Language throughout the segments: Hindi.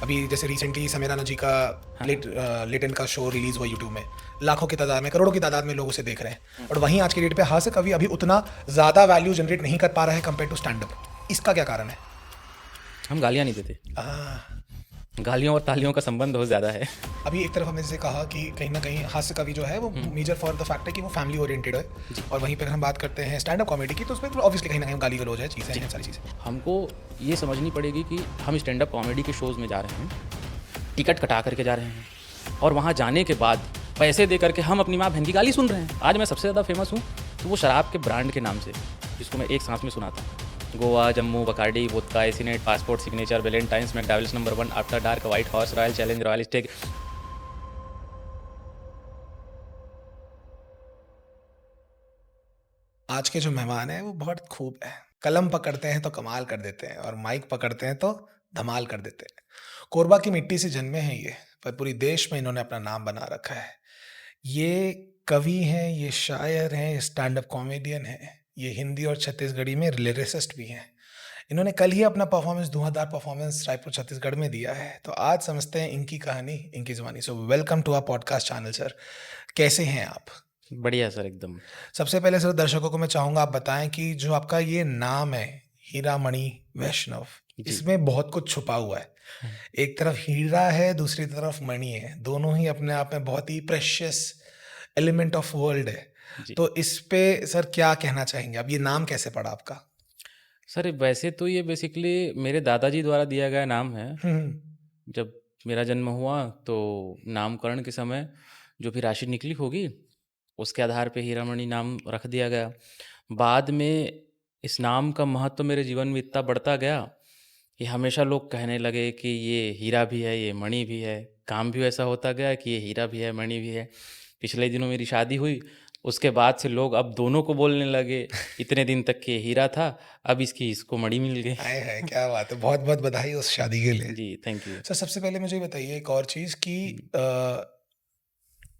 अभी जैसे रिसेंटली समय राणा जी का हाँ। लेटेंट का शो रिलीज हुआ यूट्यूब में, लाखों की तादाद में, करोड़ों की तादाद में लोग उसे देख रहे हैं, और वहीं आज के डेट पे हास्य कवि अभी उतना ज़्यादा वैल्यू जनरेट नहीं कर पा रहा है कंपेयर टू स्टैंड अप। इसका क्या कारण है? हम गालियाँ नहीं देते। आ, गालियों और तालियों का संबंध बहुत ज़्यादा है। अभी एक तरफ हमने जैसे कहा कि कहीं ना कहीं हास्य कवि जो है वो मेजर फॉर द फैक्ट है कि वो फैमिली ओरिएंटेड है, जी, और वहीं पर अगर हम बात करते हैं स्टैंड अप कॉमेडी की, तो उसमें ऑब्वियसली कहीं ना कहीं गाली गलौज है, चीज़ें जी। हैं, सारी चीज़ें। हमको ये समझनी पड़ेगी कि हम स्टैंड अप कॉमेडी के शोज़ में जा रहे हैं, टिकट कटा करके जा रहे हैं और वहाँ जाने के बाद पैसे दे करके हम अपनी माँ बहन की गाली सुन रहे हैं। आज मैं सबसे ज़्यादा फेमस हूँ, तो वो शराब के ब्रांड के नाम से, जिसको मैं एक साँस में सुनाता हूँ। गोवा, जम्मू, बकार्डी, वोदका, एसिनेट, Passport, Signature, Valentine's, McDowell's number 1, After Dark, White Horse, Royal Challenge, Royal Stag. आज के जो मेहमान हैं वो बहुत खूब हैं। कलम पकड़ते हैं तो कमाल कर देते हैं, और माइक पकड़ते हैं तो धमाल कर देते हैं। कोरबा की मिट्टी से जन्मे हैं ये, पर पूरी देश में इन्होंने अपना नाम बना रखा है। ये कवि हैं, ये शायर हैं, ये स्टैंड अप कॉमेडियन हैं, ये हिंदी और छत्तीसगढ़ी में लिरिसिस्ट भी हैं। इन्होंने कल ही अपना परफॉर्मेंस, धुआंधार परफॉर्मेंस रायपुर छत्तीसगढ़ में दिया है। तो आज समझते हैं इनकी कहानी, इनकी ज़ुबानी। So welcome to our podcast channel sir. कैसे हैं आप? बढ़िया सर, एकदम। सबसे पहले सर दर्शकों को मैं चाहूँगा आप बताएँ कि जो आपका ये नाम है, हीरामणि वैष्णव, जी। इसमें बहुत कुछ छुपा हुआ है। हुँ, एक तरफ हीरा है, दूसरी तरफ मणि है। दोनों ही अपने आप में बहुत ही प्रेशियस एलिमेंट ऑफ वर्ल्ड है। जी। तो इस पे सर क्या कहना चाहेंगे आप? ये नाम कैसे पड़ा आपका? सर, वैसे तो ये बेसिकली मेरे दादाजी द्वारा दिया गया नाम है। हुँ, जब मेरा जन्म हुआ तो नामकरण के समय जो भी राशि निकली होगी, उसके आधार पे हीरामणि नाम रख दिया गया। बाद में इस नाम का महत्व मेरे जीवन में इतना बढ़ता गया कि हमेशा लोग कहने लगे कि ये हीरा भी है, ये मणि भी है। काम भी वैसा होता गया कि ये हीरा भी है, मणि भी है। पिछले दिनों मेरी शादी हुई, उसके बाद से लोग अब दोनों को बोलने लगे। इतने दिन तक के हीरा था, अब इसको मणि मिल गई। आए हाय! क्या बात है। बहुत-बहुत बधाई उस शादी के लिए। जी, थैंक यू। सर सबसे पहले मुझे ये बताइए एक और चीज़ कि हुँ,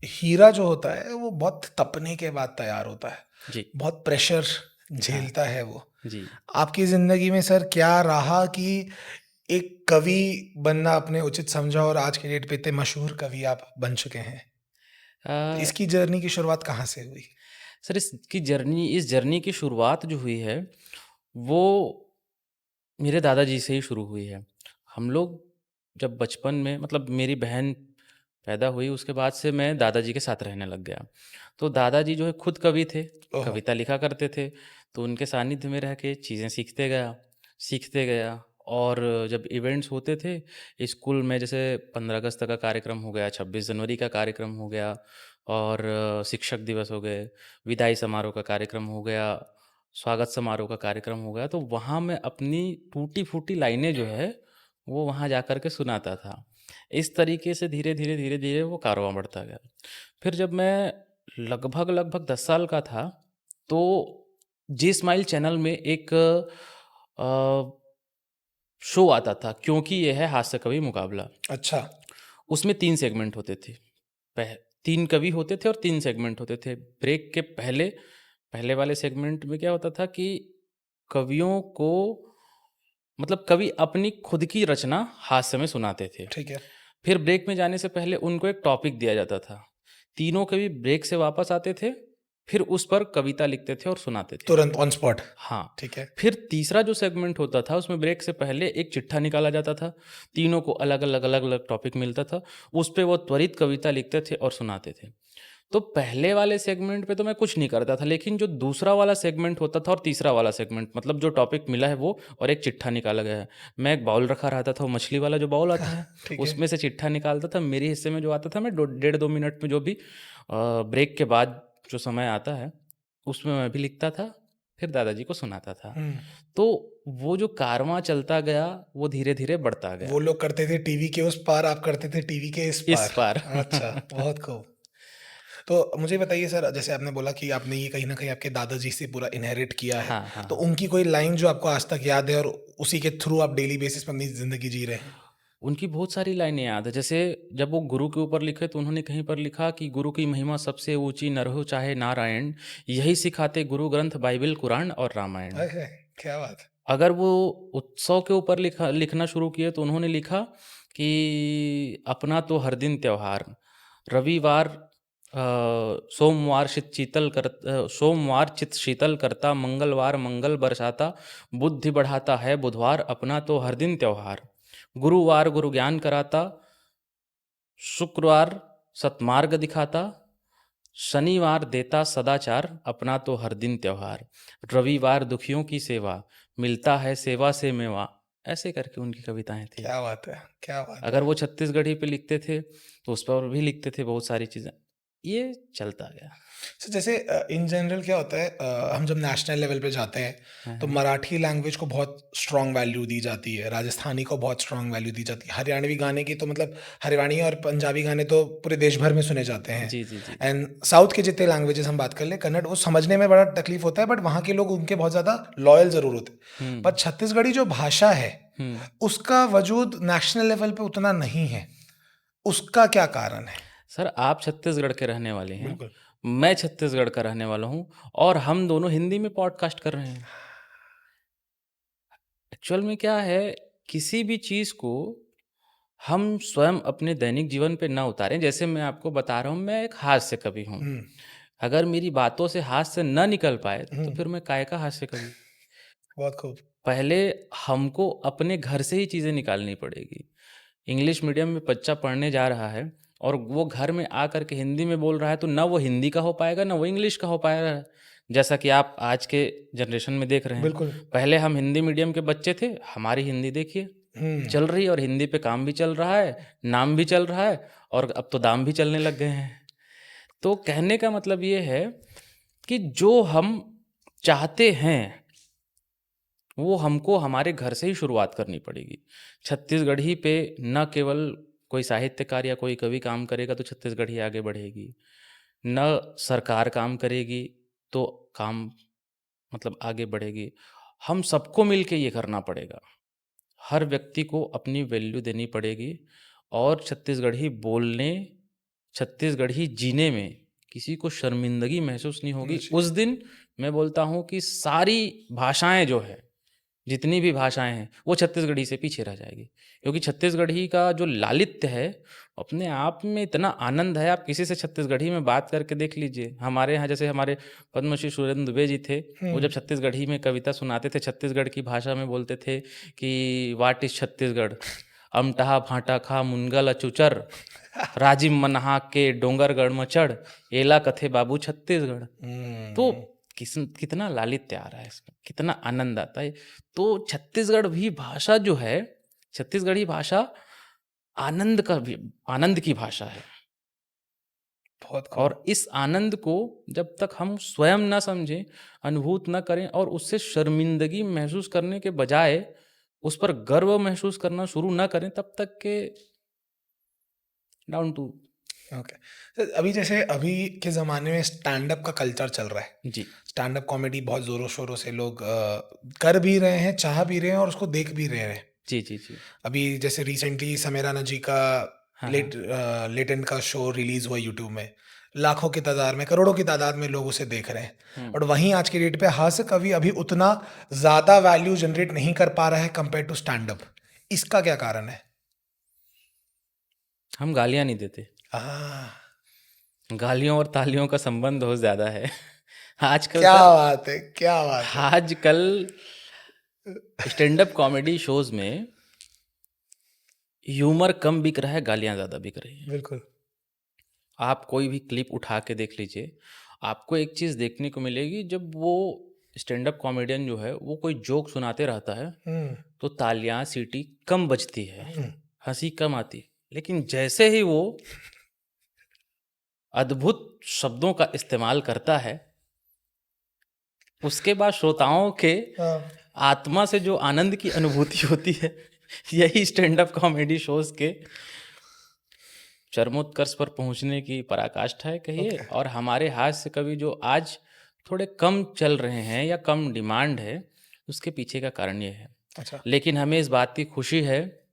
हीरा जो होता है वो बहुत तपने के बाद तैयार होता है। जी, बहुत प्रेशर हाँ, झेलता है वो। जी। आपकी ज़िंदगी में सर क्या रहा कि एक कवि बनना आपने उचित समझा, और आज के डेट पे इतने मशहूर कवि आप बन चुके हैं? तो अ, इसकी जर्नी की शुरुआत कहाँ से हुई? सर इस जर्नी की शुरुआत जो हुई है, वो मेरे दादाजी से ही शुरू हुई है। हम लोग जब बचपन में मतलब मेरी बहन पैदा हुई उसके बाद से मैं दादाजी के साथ रहने लग गया। तो दादाजी जो है खुद कवि थे, ओहो! कविता लिखा करते थे, तो उनके सानिध्य में रह के चीज़ें सीखते गया और जब इवेंट्स होते थे स्कूल में जैसे 15 अगस्त का कार्यक्रम हो गया, 26 जनवरी का कार्यक्रम हो गया और शिक्षक दिवस हो गए, विदाई समारोह का कार्यक्रम हो गया, स्वागत समारोह का कार्यक्रम हो गया, तो वहाँ मैं अपनी टूटी-फूटी लाइनें जो है, वो वहाँ जाकर के सुनाता था। इस तरीके से धीरे-धीरे वो कारवां बढ़ता गया। फिर जब मैं लगभग 10 साल का था, तो जी स्माइल चैनल में एक अ, शो आता था, क्योंकि ये है हास्य कवि मुकाबला। अच्छा। उसमें 3 सेगमेंट होते थे। पह 3 कवि होते थे और 3 सेगमेंट होते थे। ब्रेक के पहले वाले सेगमेंट में क्या होता था कि कवियों को मतलब कवि अपनी खुद की रचना हास्य में सुनाते थे। ठीक है। फिर ब्रेक में जाने से पहले उनको एक टॉपिक दिया जाता था। तीनों कवि ब्रेक से वापस आते थे, फिर उस पर कविता लिखते थे और सुनाते थे। तुरंत ऑन स्पॉट। हाँ, ठीक है। फिर तीसरा जो सेगमेंट होता था उसमें ब्रेक से पहले एक चिट्ठा निकाला जाता था। तीनों को अलग-अलग टॉपिक मिलता था। उस पे वो त्वरित कविता लिखते थे और सुनाते थे। तो पहले वाले सेगमेंट पे तो मैं कुछ नहीं करता था, लेकिन जो दूसरा वाला सेगमेंट होता था और तीसरा वाला सेगमेंट मतलब जो टॉपिक मिला है वो और एक चिट्ठा निकाला गया है। मैं एक बाउल रखा रहता था, वो मछली वाला जो बाउल आता है, ठीक है। उसमें से चिट्ठा निकालता था। मेरे हिस्से में जो आता था मैं 1.5-2 मिनट में जो भी ब्रेक के बाद जो समय आता है, उसमें मैं भी लिखता था, फिर दादाजी को सुनाता था। हुँ। तो वो जो कारवां चलता गया, वो धीरे-धीरे बढ़ता गया। वो लोग करते थे टीवी के उस पार, आप करते थे टीवी के इस इस पार। बार अच्छा, बहुत खूब। तो मुझे बताइए सर, जैसे आपने बोला कि आपने ये कहीं न कहीं आपके दादाजी से पूरा इनहेरिट किया है। हाँ, हाँ, तो हाँ। उनकी कोई लाइन जो आपको आज तक याद है, और उसी के थ्रू आप डेली बेसिस पे अपनी ज़िंदगी जी रहे हैं? उनकी बहुत सारी लाइनें याद है। जैसे जब वो गुरु के ऊपर लिखे तो उन्होंने कहीं पर लिखा कि गुरु की महिमा सबसे ऊँची न रहो चाहे नारायण, यही सिखाते गुरु ग्रंथ बाइबिल, कुरान और रामायण। आय हाय! क्या बात है। अगर वो उत्सव के ऊपर लिखना शुरू किए तो उन्होंने लिखा कि अपना तो हर दिन त्योहार, रविवार सोमवार चित शीतल करता, मंगलवार मंगल बरसाता, बुद्धि बढ़ाता है बुधवार, अपना तो हर दिन त्योहार, गुरुवार गुरु ज्ञान कराता, शुक्रवार सत्मार्ग दिखाता, शनिवार देता सदाचार, अपना तो हर दिन त्योहार, रविवार दुखियों की सेवा, मिलता है सेवा से मेवा। ऐसे करके उनकी कविताएं थी। क्या बात है, क्या बात अगर है। वो छत्तीसगढ़ी पे लिखते थे तो उस पर भी लिखते थे बहुत सारी चीज़ें। ये चलता गया। So, जैसे इन जनरल क्या होता है, हम जब नेशनल लेवल पे जाते हैं हाँ, तो हाँ। मराठी लैंग्वेज को बहुत स्ट्रॉन्ग वैल्यू दी जाती है, राजस्थानी को बहुत स्ट्रॉन्ग वैल्यू दी जाती है, हरियाणवी गाने की तो मतलब हरियाणवी और पंजाबी गाने तो पूरे देश भर में सुने जाते हैं। जी, जी, जी। एंड साउथ के जितने लैंग्वेजेस हम बात कर ले, कन्नड़ वो समझने में बड़ा तकलीफ होता है, बट वहाँ के लोग उनके बहुत ज़्यादा लॉयल ज़रूर होते हैं। हुँ, पर छत्तीसगढ़ी जो भाषा है हुँ। उसका वजूद नेशनल लेवल पे उतना नहीं है, उसका क्या कारण है? सर आप छत्तीसगढ़ के रहने वाले हैं, बिल्कुल। मैं छत्तीसगढ़ का रहने वाला हूँ और हम दोनों हिंदी में पॉडकास्ट कर रहे हैं। एक्चुअल में क्या है, किसी भी चीज़ को हम स्वयं अपने दैनिक जीवन पे ना उतारें। जैसे मैं आपको बता रहा हूँ, मैं एक हास्य कवि हूँ। हुँ, अगर मेरी बातों से हास्य ना निकल पाए, हुँ, तो फिर मैं काहे का हास्य कवि? बहुत खूब। पहले हमको अपने घर से ही चीज़ें निकालनी पड़ेगी। इंग्लिश मीडियम में बच्चा पढ़ने जा रहा है और वो घर में आकर के हिंदी में बोल रहा है, तो ना वो हिंदी का हो पाएगा, ना वो इंग्लिश का हो पाएगा। जैसा कि आप आज के जनरेशन में देख रहे हैं। बिल्कुल। पहले हम हिंदी मीडियम के बच्चे थे, हमारी हिंदी देखिए, हुँ, चल रही है और हिंदी पे काम भी चल रहा है, नाम भी चल रहा है और अब तो दाम भी चलने लग गए हैं। तो कहने का मतलब ये है कि जो हम चाहते हैं वो हमको हमारे घर से ही शुरुआत करनी पड़ेगी। छत्तीसगढ़ी पे न केवल कोई साहित्यकार या कोई कवि काम करेगा तो छत्तीसगढ़ी आगे बढ़ेगी, न सरकार काम करेगी तो काम मतलब आगे बढ़ेगी। हम सबको मिल के ये करना पड़ेगा। हर व्यक्ति को अपनी वैल्यू देनी पड़ेगी और छत्तीसगढ़ी बोलने, छत्तीसगढ़ी जीने में किसी को शर्मिंदगी महसूस नहीं होगी। जी। उस दिन मैं बोलता हूँ कि सारी भाषाएँ जो हैं, जितनी भी भाषाएँ हैं, वो छत्तीसगढ़ी से पीछे रह जाएगी। क्योंकि छत्तीसगढ़ी का जो लालित्य है, अपने आप में इतना आनंद है, आप किसी से छत्तीसगढ़ी में बात करके देख लीजिए। हमारे यहाँ जैसे हमारे पद्मश्री सुरेंद्र दुबे जी थे, वो हुँ, जब छत्तीसगढ़ी में कविता सुनाते थे, छत्तीसगढ़ की भाषा में बोलते थे कि व्हाट इज़ छत्तीसगढ़? अमटहा भाटा खा मुनगल अचुचर, राजिम मनहा के डोंगरगढ़ में चढ़, एला कथे बाबू छत्तीसगढ़। तो हुँ, कितना लालित्य आ रहा है इसमें, कितना आनंद आता है। तो छत्तीसगढ़ भी भाषा जो है, छत्तीसगढ़ी भाषा आनंद की भाषा है। बहुत खूब। और इस आनंद को जब तक हम स्वयं ना समझें, अनुभूत ना करें और उससे शर्मिंदगी महसूस करने के बजाय उस पर गर्व महसूस करना शुरू ना करें, तब तक के डाउन टू। ओके। तो अभी जैसे अभी के ज़माने में स्टैंड अप का कल्चर चल रहा है। जी। स्टैंड अप कॉमेडी बहुत ज़ोरों-शोरों से लोग कर भी रहे हैं, चाह भी रहे हैं और उसको देख भी रहे हैं। जी, जी, जी। अभी जैसे रिसेंटली समीर राणा जी का हाँ, हाँ। लेटेंट का शो रिलीज़ हुआ यूट्यूब में। लाखों की तादाद में, करोड़ों की तादाद में लोग उसे देख रहे हैं। हुँ। और वहीं आज की डेट पे हास्य कवि अभी उतना ज़्यादा वैल्यू जनरेट नहीं कर पा रहा है कंपेयर टू स्टैंड अप। इसका क्या कारण है? हम गालियाँ नहीं देते। हाँ, गालियों और तालियों का संबंध बहुत ज़्यादा है। आजकल क्या सर, बात है! क्या बात है! आजकल स्टैंड अप कॉमेडी शोज़ में ह्यूमर कम बिक रहा है, गालियाँ ज़्यादा बिक रही हैं। बिल्कुल। आप कोई भी क्लिप उठा के देख लीजिए, आपको एक चीज़ देखने को मिलेगी, जब वो स्टैंड अप कॉमेडियन जो है, वो कोई जोक सुनाते रहता है, हुँ, तो तालियाँ, सीटी कम बजती है, हुँ। हँसी कम आती है। लेकिन जैसे ही वो अद्भुत शब्दों का इस्तेमाल करता है, उसके बाद श्रोताओं के हाँ, आत्मा से जो आनंद की अनुभूति होती है, यही स्टैंड अप कॉमेडी शोज़ के चरमोत्कर्ष पर पहुँचने की पराकाष्ठा है कहिए। ओके। और हमारे हास्य कवि जो आज थोड़े कम चल रहे हैं या कम डिमांड है, उसके पीछे का कारण ये है। अच्छा। लेकिन हमें इस बात की खुशी है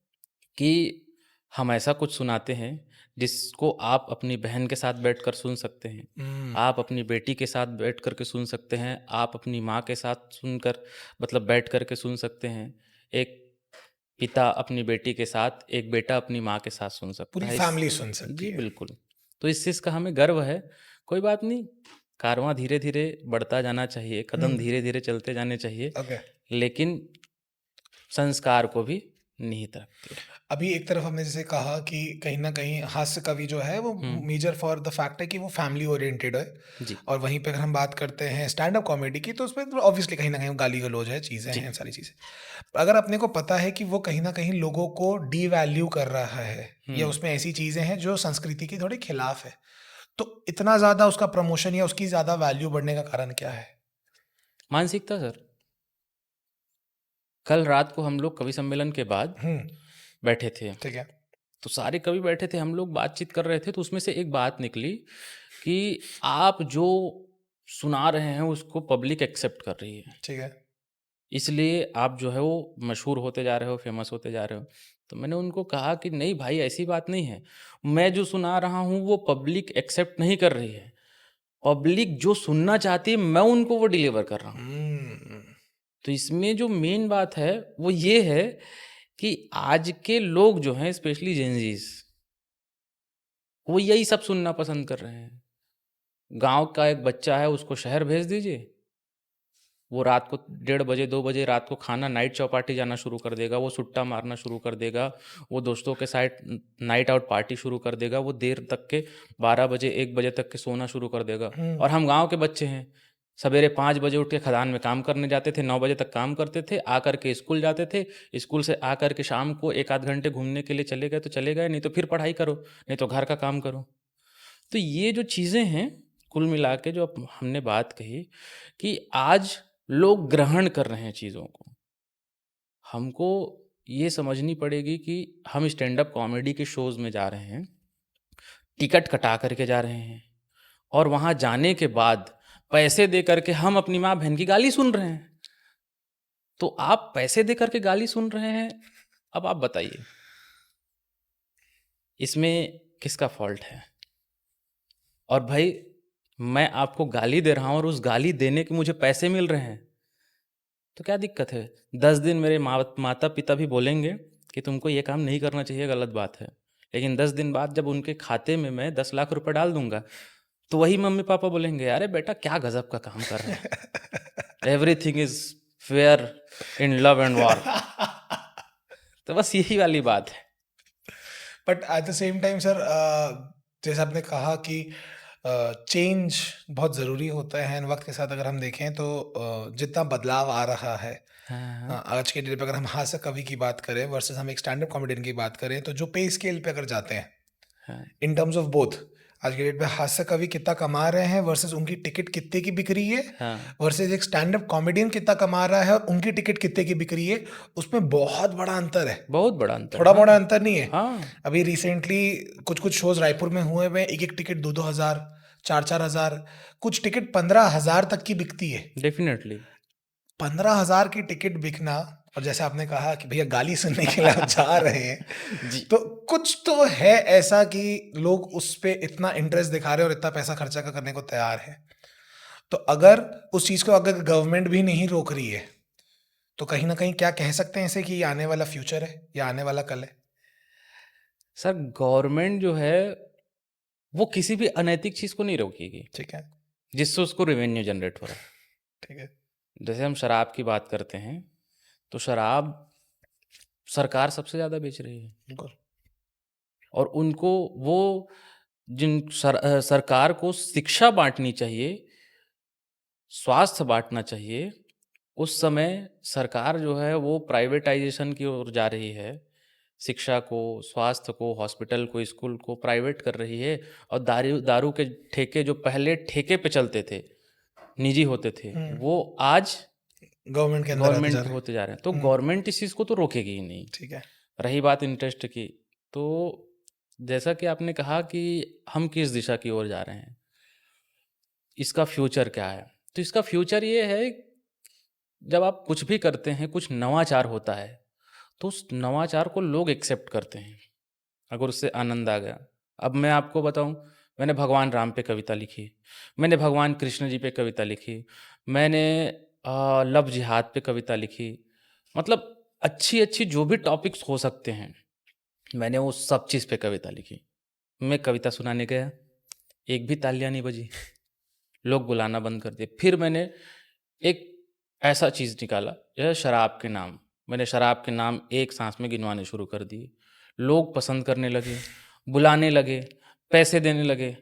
कि हम ऐसा कुछ सुनाते हैं जिसको आप अपनी बहन के साथ बैठकर सुन सकते हैं, हुँ, आप अपनी बेटी के साथ बैठ कर के सुन सकते हैं, आप अपनी माँ के साथ सुनकर मतलब बैठ कर के सुन सकते हैं। एक पिता अपनी बेटी के साथ, एक बेटा अपनी माँ के साथ सुन सकता पूरी है। फैमिली सुन सकती जी, है। बिल्कुल। तो इस चीज़ का हमें गर्व है। कोई बात नहीं, कारवां धीरे-धीरे बढ़ता जाना चाहिए, कदम हुँ, धीरे-धीरे चलते जाने चाहिए, ओके। लेकिन संस्कार को भी निहित रखते हुए। अभी एक तरफ हमने जैसे कहा कि कहीं न कहीं हास्य कवि जो है वो हुँ, मेजर फॉर द फैक्ट है कि वो फैमिली ओरिएंटेड है। जी, और वहीं पे अगर हम बात करते हैं स्टैंड अप कॉमेडी की तो उसमें तो ऑब्वियसली कहीं न कहीं गाली-गलौज है, चीज़ें जी। हैं, सारी चीज़ें। अगर अपने को पता है कि वो कहीं न कहीं लोगों को डीवैल्यू कर रहा है या हुँ, उसमें ऐसी चीज़ें हैं जो संस्कृति के थोड़े खिलाफ है, तो इतना ज़्यादा उसका प्रमोशन या उसकी ज़्यादा वैल्यू बढ़ने का कारण क्या है? मानसिकता सर। कल रात को हम लोग कवि सम्मेलन के बाद हुँ, बैठे थे। ठीक है। तो सारे कवि बैठे थे, हम लोग बातचीत कर रहे थे, तो उसमें से एक बात निकली कि आप जो सुना रहे हैं उसको पब्लिक एक्सेप्ट कर रही है। ठीक है। इसलिए आप जो है वो मशहूर होते जा रहे हो, फ़ेमस होते जा रहे हो। तो मैंने उनको कहा कि नहीं भाई ऐसी बात नहीं है। मैं जो सुना रहा हूँ वो पब्लिक एक्सेप्ट नहीं कर रही है। पब्लिक जो सुनना चाहती है मैं उनको वो डिलीवर कर रहा हूँ। हुँ, तो इसमें जो मेन बात है वो ये है कि आज के लोग जो हैं स्पेशली जेनज़ीज़ वो यही सब सुनना पसंद कर रहे हैं। गाँव का एक बच्चा है उसको शहर भेज दीजिए, वो रात को 1:30 2 बजे रात को खाना नाइट चौपाटी जाना शुरू कर देगा, वो सुट्टा मारना शुरू कर देगा, वो दोस्तों के साथ नाइट आउट पार्टी शुरू कर देगा, वो देर तक के 12 बजे 1 बजे तक के सोना शुरू कर देगा। हुँ, और हम गाँव के बच्चे हैं, सवेरे 5 बजे उठ के खदान में काम करने जाते थे, 9 बजे तक काम करते थे, आकर के स्कूल जाते थे, स्कूल से आकर के शाम को 1 आध घंटे घूमने के लिए चले गए तो चले गए, नहीं तो फिर पढ़ाई करो, नहीं तो घर का काम करो। तो ये जो चीज़ें हैं, कुल मिला के जो अब हमने बात कही कि आज लोग ग्रहण कर रहे हैं चीज़ों को। हमको ये समझनी पड़ेगी कि हम स्टैंड अप कॉमेडी के शोज़ में जा रहे हैं, टिकट कटा कर के जा रहे हैं और वहाँ जाने के बाद पैसे दे कर के हम अपनी माँ-बहन की गाली सुन रहे हैं। तो आप पैसे दे कर के गाली सुन रहे हैं, अब आप बताइए, इसमें किसका फ़ॉल्ट है? और भाई मैं आपको गाली दे रहा हूँ और उस गाली देने के मुझे पैसे मिल रहे हैं, तो क्या दिक्कत है? 10 दिन मेरे माता-पिता भी बोलेंगे कि तुमको ये काम नहीं करना चाहिए, गलत बात है। लेकिन 10 दिन बाद जब उनके खाते में मैं 10 लाख रुपए डाल दूँगा, तो वही मम्मी-पापा बोलेंगे, "अरे बेटा क्या गज़ब का काम कर रहा है। Everything is fair in love and war." तो बस यही वाली बात है। But at the same time sir जैसे आपने कहा कि चेंज बहुत ज़रूरी होता है एंड वक्त के साथ अगर हम देखें तो जितना बदलाव आ रहा है हाँ, हाँ। आज के डेट पे अगर हम हास्य कवि की बात करें वर्सेस हम एक स्टैंड अप कॉमेडियन की बात करें तो जो पे स्केल पे अगर जाते हैं हाँ, इन टर्म्स ऑफ बोथ आज के डेट पे हास्य कवि कितना कमा रहे हैं वर्सेस उनकी टिकट कितने की बिक रही है हाँ। वर्सेस एक स्टैंड अप कॉमेडियन कितना कमा रहा है और उनकी टिकट कितने की बिक रही है उसमें बहुत बड़ा अंतर है बहुत बड़ा अंतर है। थोड़ा मोड़ा हाँ, अंतर नहीं है हाँ, अभी रिसेंटली कुछ-कुछ शोज़ रायपुर में हुए हुए हैं, एक-एक टिकट 2-2 हज़ार, 4-4 हज़ार, कुछ टिकट 15 हज़ार तक की बिकती है। डेफ़िनेटली। 15 हज़ार की टिकट बिकना और जैसे आपने कहा कि भैया गाली सुनने के लिए आप जा रहे हैं, जी। तो कुछ तो है ऐसा कि लोग उस पे इतना इंटरेस्ट दिखा रहे हैं और इतना पैसा खर्चा करने को तैयार हैं। तो अगर उस चीज़ को अगर गवर्नमेंट भी नहीं रोक रही है, तो कहीं न कहीं क्या कह सकते हैं इसे कि ये आने वाला फ्यूचर है या आने वाला कल है? सर गवर्नमेंट जो है, वो किसी भी अनैतिक चीज़ को नहीं रोकेगी, ठीक है, जिससे उसको रेवेन्यू जनरेट हो रहा है। ठीक है। जैसे हम शराब की बात करते हैं, तो शराब सरकार सबसे ज़्यादा बेच रही है बिल्कुल। और उनको वो सरकार को शिक्षा बाँटनी चाहिए, स्वास्थ्य बाँटना चाहिए। उस समय सरकार जो है वो प्राइवेटाइज़ेशन की ओर जा रही है। शिक्षा को, स्वास्थ्य को, हॉस्पिटल को, स्कूल को प्राइवेट कर रही है और दारू दारू के ठेके जो पहले ठेके पे चलते थे, निजी होते थे, हुँ, वो आज गवर्नमेंट के अंदर आते जा गवर्नमेंट के रहे हैं। होते जा रहे हैं। तो हुँ, गवर्नमेंट इस चीज़ को तो रोकेगी ही नहीं। ठीक है। रही बात इंटरेस्ट की, तो जैसा कि आपने कहा कि हम किस दिशा की ओर जा रहे हैं, इसका फ्यूचर क्या है? तो इसका फ्यूचर ये है, जब आप कुछ भी करते हैं, कुछ नवाचार होता है, तो उस नवाचार को लोग एक्सेप्ट करते हैं, अगर उससे आनंद आ गया। अब मैं आपको बताऊँ, मैंने भगवान राम पे कविता लिखी, मैंने भगवान कृष्ण जी पे कविता लिखी, मैंने लव जिहाद पे कविता लिखी। मतलब अच्छी-अच्छी जो भी टॉपिक्स हो सकते हैं, मैंने वो सब चीज़ पे कविता लिखी। मैं कविता सुनाने गया, एक भी तालियाँ नहीं बजी, लोग बुलाना बंद कर दिए। फिर मैंने एक ऐसा चीज़ निकाला, यह शराब के नाम। मैंने शराब के नाम एक साँस में गिनवाने शुरू कर दिए। लोग पसंद करने लगे, बुलाने लगे, पैसे देने लगे।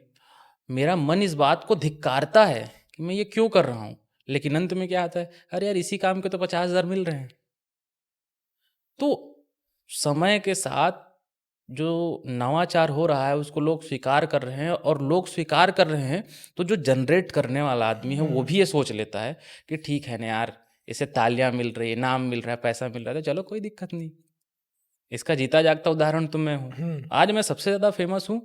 मेरा मन इस बात को धिक्कारता है कि मैं ये क्यों कर रहा हूँ? लेकिन अंत में क्या आता है, अरे यार इसी काम के तो 50,000 मिल रहे हैं। तो समय के साथ जो नवाचार हो रहा है उसको लोग स्वीकार कर रहे हैं, और लोग स्वीकार कर रहे हैं तो जो जनरेट करने वाला आदमी है वो हुँ, भी ये सोच लेता है कि ठीक है ना यार, इसे तालियां मिल रही है, नाम मिल रहा है, पैसा मिल रहा है, तो चलो कोई दिक्कत नहीं। इसका जीता जागता उदाहरण तो मैं हूँ। हुँ। आज मैं सबसे ज़्यादा फेमस हूँ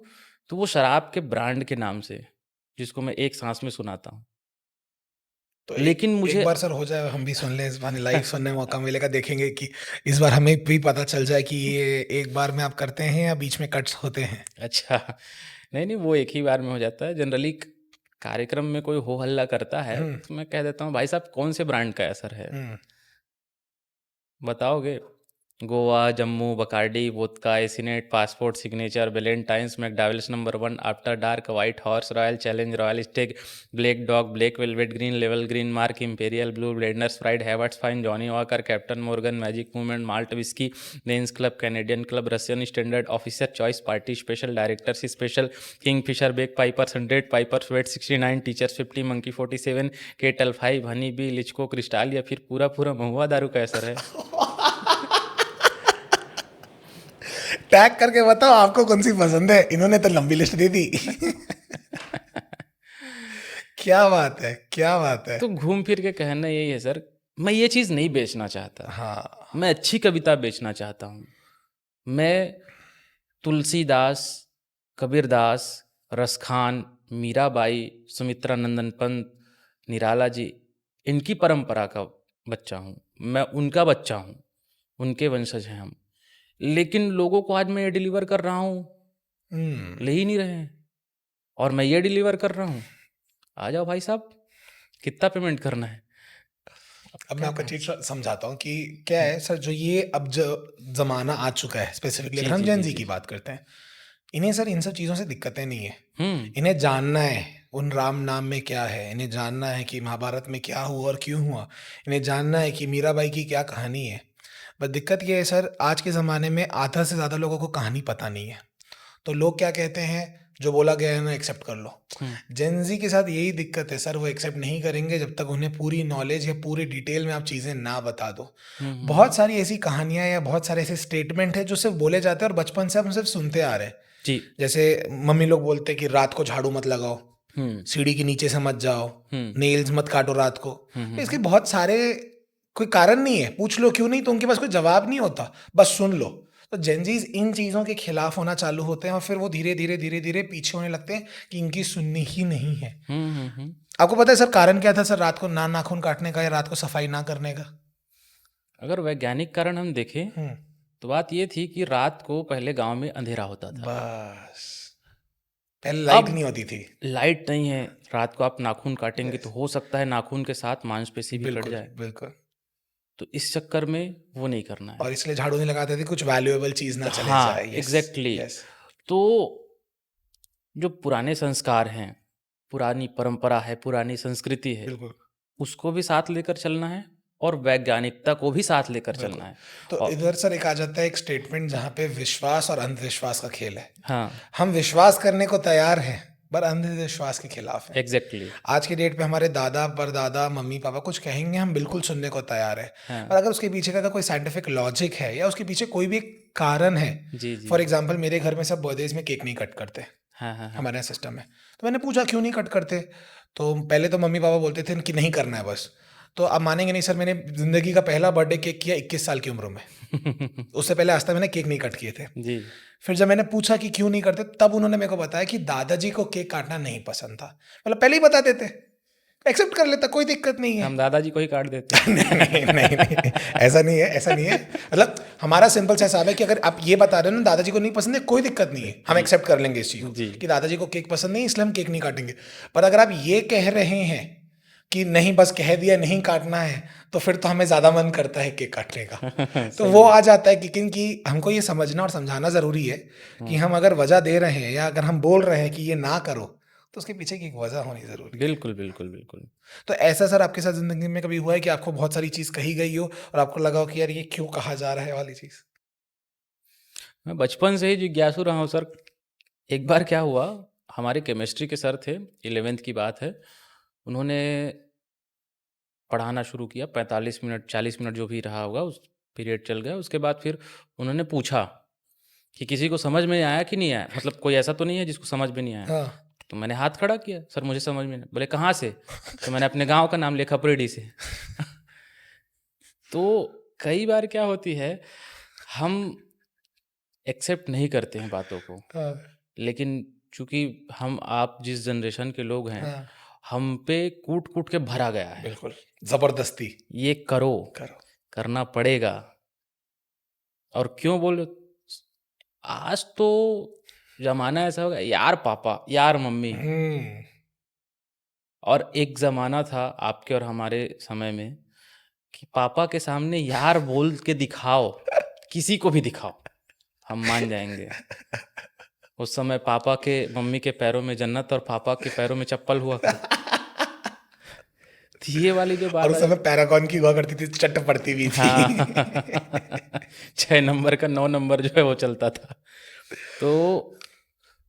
तो वो शराब के ब्रांड के नाम से, जिसको मैं एक सांस में सुनाता हूँ। तो एक लेकिन एक मुझे बार सर हो जाए हम भी सुन लें, इस बहाने लाइव सुनने का मौका मिलेगा, देखेंगे कि इस बार हमें भी पता चल जाए कि ये एक बार में आप करते हैं या बीच में कट्स होते हैं? अच्छा, नहीं, वो एक ही बार में हो जाता है। जनरली कार्यक्रम में कोई हो हल्ला करता है, हुँ, तो मैं कह देता हूँ, भाई साहब कौन से ब्रांड का असर है? हुँ। बताओगे? गोवा, जम्मू, बकार्डी, वोदका, एसिनेट, Passport, Signature, Valentine's, McDowell's number 1, After Dark, White Horse, Royal Challenge, Royal Stag, Black Dog, Black Velvet, Green लेवल, Green Mark, Imperial Blue, Blenders Pride, Haywards Fine, Johnnie Walker, Captain Morgan, Magic Movement, malt whisky, Lens Club, Canadian Club, Russian Standard, Officer's Choice, Party Special, Director's Special, Kingfisher, Beck Pipers 100, Pipers Vat 69, Teacher's 50, Monkey 47, Kettle 5, honey bee, लिचको, crystal, या फिर पूरा पूरा महुआ दारू का असर है? टैग करके बताओ आपको कौन-सी पसंद है? इन्होंने तो लंबी लिस्ट दे दी। क्या बात है! क्या बात है! तो घूम फिर के कहना यही है सर, मैं ये चीज़ नहीं बेचना चाहता। हाँ। मैं अच्छी कविता बेचना चाहता हूँ। मैं तुलसीदास, कबीरदास, रसखान, मीराबाई, सुमित्रा नंदन पंत, निराला जी, इनकी परंपरा का बच्चा हूँ। मैं उनका बच्चा हूँ, उनके वंशज हैं हम। लेकिन लोगों को आज मैं ये डिलीवर कर रहा हूँ, हुँ। ले ही नहीं रहे हैं, और मैं ये डिलीवर कर रहा हूँ, आ जाओ भाई साहब, कितना पेमेंट करना है? अब अब मैं क्या आपको कहें? चीज़ समझाता हूँ कि क्या हुँ। है सर, जो ये अब जो ज़माना आ चुका है, स्पेसिफिकली अगर जी, हम जी, जेन जी, ज़ी जी। की बात करते हैं, इन्हें सर इन सब चीज़ों से दिक्कतें नहीं है। हुँ, इन्हें जानना है, उन राम नाम में क्या है, इन्हें जानना है कि महाभारत में क्या हुआ और क्यों हुआ, इन्हें जानना है कि मीराबाई की क्या कहानी है। बस दिक्कत ये है सर, आज के ज़माने में आधा से ज़्यादा लोगों को कहानी पता नहीं है। तो लोग क्या कहते हैं, जो बोला गया है ना एक्सेप्ट कर लो। हुँ, जेन ज़ी के साथ यही दिक्कत है सर, वो एक्सेप्ट नहीं करेंगे जब तक उन्हें पूरी नॉलेज या पूरी डिटेल में आप चीज़ें ना बता दो। हुँ, हुँ, हुँ। बहुत सारी ऐसी कहानियाँ या बहुत सारे ऐसे स्टेटमेंट हैं जो सिर्फ़ बोले जाते हैं और बचपन से हम सिर्फ़ सुनते आ रहे हैं। जी। जैसे मम्मी लोग बोलते हैं कि रात को झाड़ू मत लगाओ, हुँ, सीढ़ी के नीचे से मत जाओ, हुँ, नेल्स मत काटो रात को। हुँ, हुँ, तो इसके हुँ। बहुत सारे कोई कारण नहीं है, पूछ लो क्यों नहीं, तो उनके पास कोई जवाब नहीं होता, बस सुन लो। तो जेनज़ीज़ इन चीज़ों के खिलाफ होना चालू होते हैं और फिर वो धीरे-धीरे, धीरे-धीरे पीछे होने लगते हैं कि इनकी सुननी ही नहीं है। हुँ, हुँ, हुँ। आपको पता है सर कारण क्या था सर रात को ना नाखून काटने का या रात को सफाई ना करने का? अगर वैज्ञानिक कारण हम देखें, हुँ, तो बात ये थी कि रात को पहले गाँव में अंधेरा होता था। बस। पहले लाइट अब नहीं होती थी। लाइट नहीं है, रात को आप नाखून काटेंगे तो यस, हो सकता है नाखून के साथ मांसपेशी भी कट बिल्कुल, जाए। बिल्कुल। तो इस चक्कर में वो नहीं करना है। और इसलिए झाड़ू नहीं लगाते थे, कुछ वैल्यूएबल चीज़ ना चले जाए। हाँ, यस, एग्ज़ैक्टली। यस, तो जो पुराने संस्कार हैं, पुरानी परंपरा है, पुरानी संस्कृति है, बिल्कुल, उसको भी साथ लेकर चलना है और वैज्ञानिकता को भी साथ लेकर बिल्कुल। चलना है। तो औ इधर सर एक आ जाता है एक स्टेटमेंट जहाँ पे विश्वास और अंधविश्वास का खेल है। हाँ, हम विश्वास करने को तैयार हैं, पर अंधविश्वास के खिलाफ हैं। एग्ज़ैक्टली। आज की डेट पे हमारे दादा, परदादा, मम्मी-पापा कुछ कहेंगे हम बिल्कुल सुनने को तैयार हैं। हाँ। और अगर उसके पीछे का अगर कोई साइंटिफिक लॉजिक है या उसके पीछे कोई भी एक कारण है, जी, जी। फॉर एग्ज़ाम्पल मेरे घर में सब बर्थडेज़ में केक नहीं कट करते। हाँ, हाँ, हाँ। हमारे यहाँ सिस्टम है। तो मैंने पूछा क्यों नहीं कट करते? तो पहले तो मम्मी-पापा बोलते थे कि नहीं करना है बस। तो आप मानेंगे नहीं सर, मैंने ज़िंदगी का पहला बर्थडे केक किया 21 साल की उम्र में। उससे पहले आज तक मैंने केक नहीं कट किए थे। जी। फिर जब मैंने पूछा कि क्यों नहीं करते, तब उन्होंने मेरे को बताया कि दादाजी को केक काटना नहीं पसंद था। मतलब पहले ही बता देते, एक्सेप्ट कर लेता, कोई दिक्कत नहीं है। हम दादाजी को ही काट देते। नहीं, नहीं, नहीं, नहीं, ऐसा नहीं है, ऐसा नहीं है। मतलब हमारा सिंपल सा हिसाब है कि अगर आप ये बता रहे हो ना दादाजी को नहीं पसंद है, कोई दिक्कत नहीं है, हम जी, एक्सेप्ट कर लेंगे इस चीज़ को जी। कि दादाजी को केक पसंद नहीं, इसलिए हम केक नहीं काटेंगे। पर अगर आप ये कह रहे हैं कि नहीं बस कह दिया नहीं काटना है, तो फिर तो हमें ज़्यादा मन करता है केक काटने का। तो सही वो है। आ जाता है कि क्योंकि हमको ये समझना और समझाना ज़रूरी है कि हाँ, हम अगर वजह दे रहे हैं या अगर हम बोल रहे हैं कि ये ना करो, तो उसके पीछे की एक वजह होनी ज़रूरी है। बिल्कुल, बिल्कुल, बिल्कुल। तो ऐसा सर आपके साथ ज़िंदगी में कभी हुआ है कि आपको बहुत सारी चीज़ कही गई हो और आपको लगा हो कि यार ये क्यों कहा जा रहा है वाली चीज़? मैं बचपन से ही जिज्ञासु रहा हूँ सर। एक बार क्या हुआ, हमारे केमिस्ट्री के सर थे, 11th की बात है। उन्होंने पढ़ाना शुरू किया, 45 मिनट, 40 मिनट जो भी रहा होगा, उस पीरियड चल गया। उसके बाद फिर उन्होंने पूछा कि किसी को समझ में आया कि नहीं आया? मतलब कोई ऐसा तो नहीं है जिसको समझ में नहीं आया? हाँ। तो मैंने हाथ खड़ा किया, सर मुझे समझ में नहीं। बोले कहाँ से? तो मैंने अपने गाँव का नाम लिया खपरेडी से। तो कई बार क्या होती है, हम एक्सेप्ट नहीं करते हैं बातों को। हाँ, लेकिन चूँकि हम आप जिस जनरेशन के लोग हैं, हाँ, हम पे कूट-कूट के भरा गया है। बिल्कुल, ज़बरदस्ती ये करो, करो। करना पड़ेगा और क्यों बोले आज तो ज़माना ऐसा हो गया यार पापा, यार मम्मी हुँ, और एक ज़माना था आपके और हमारे समय में कि पापा के सामने यार बोल के दिखाओ, किसी को भी दिखाओ, हम मान जाएँगे। उस समय पापा के मम्मी के पैरों में जन्नत और पापा के पैरों में चप्पल हुआ करती। तो ये वाली जो और बात उस आ समय जाती। पैरागॉन की हुआ करती थी, चट पड़ती भी थी। हाँ। 6 नंबर का 9 नंबर जो है वो चलता था। तो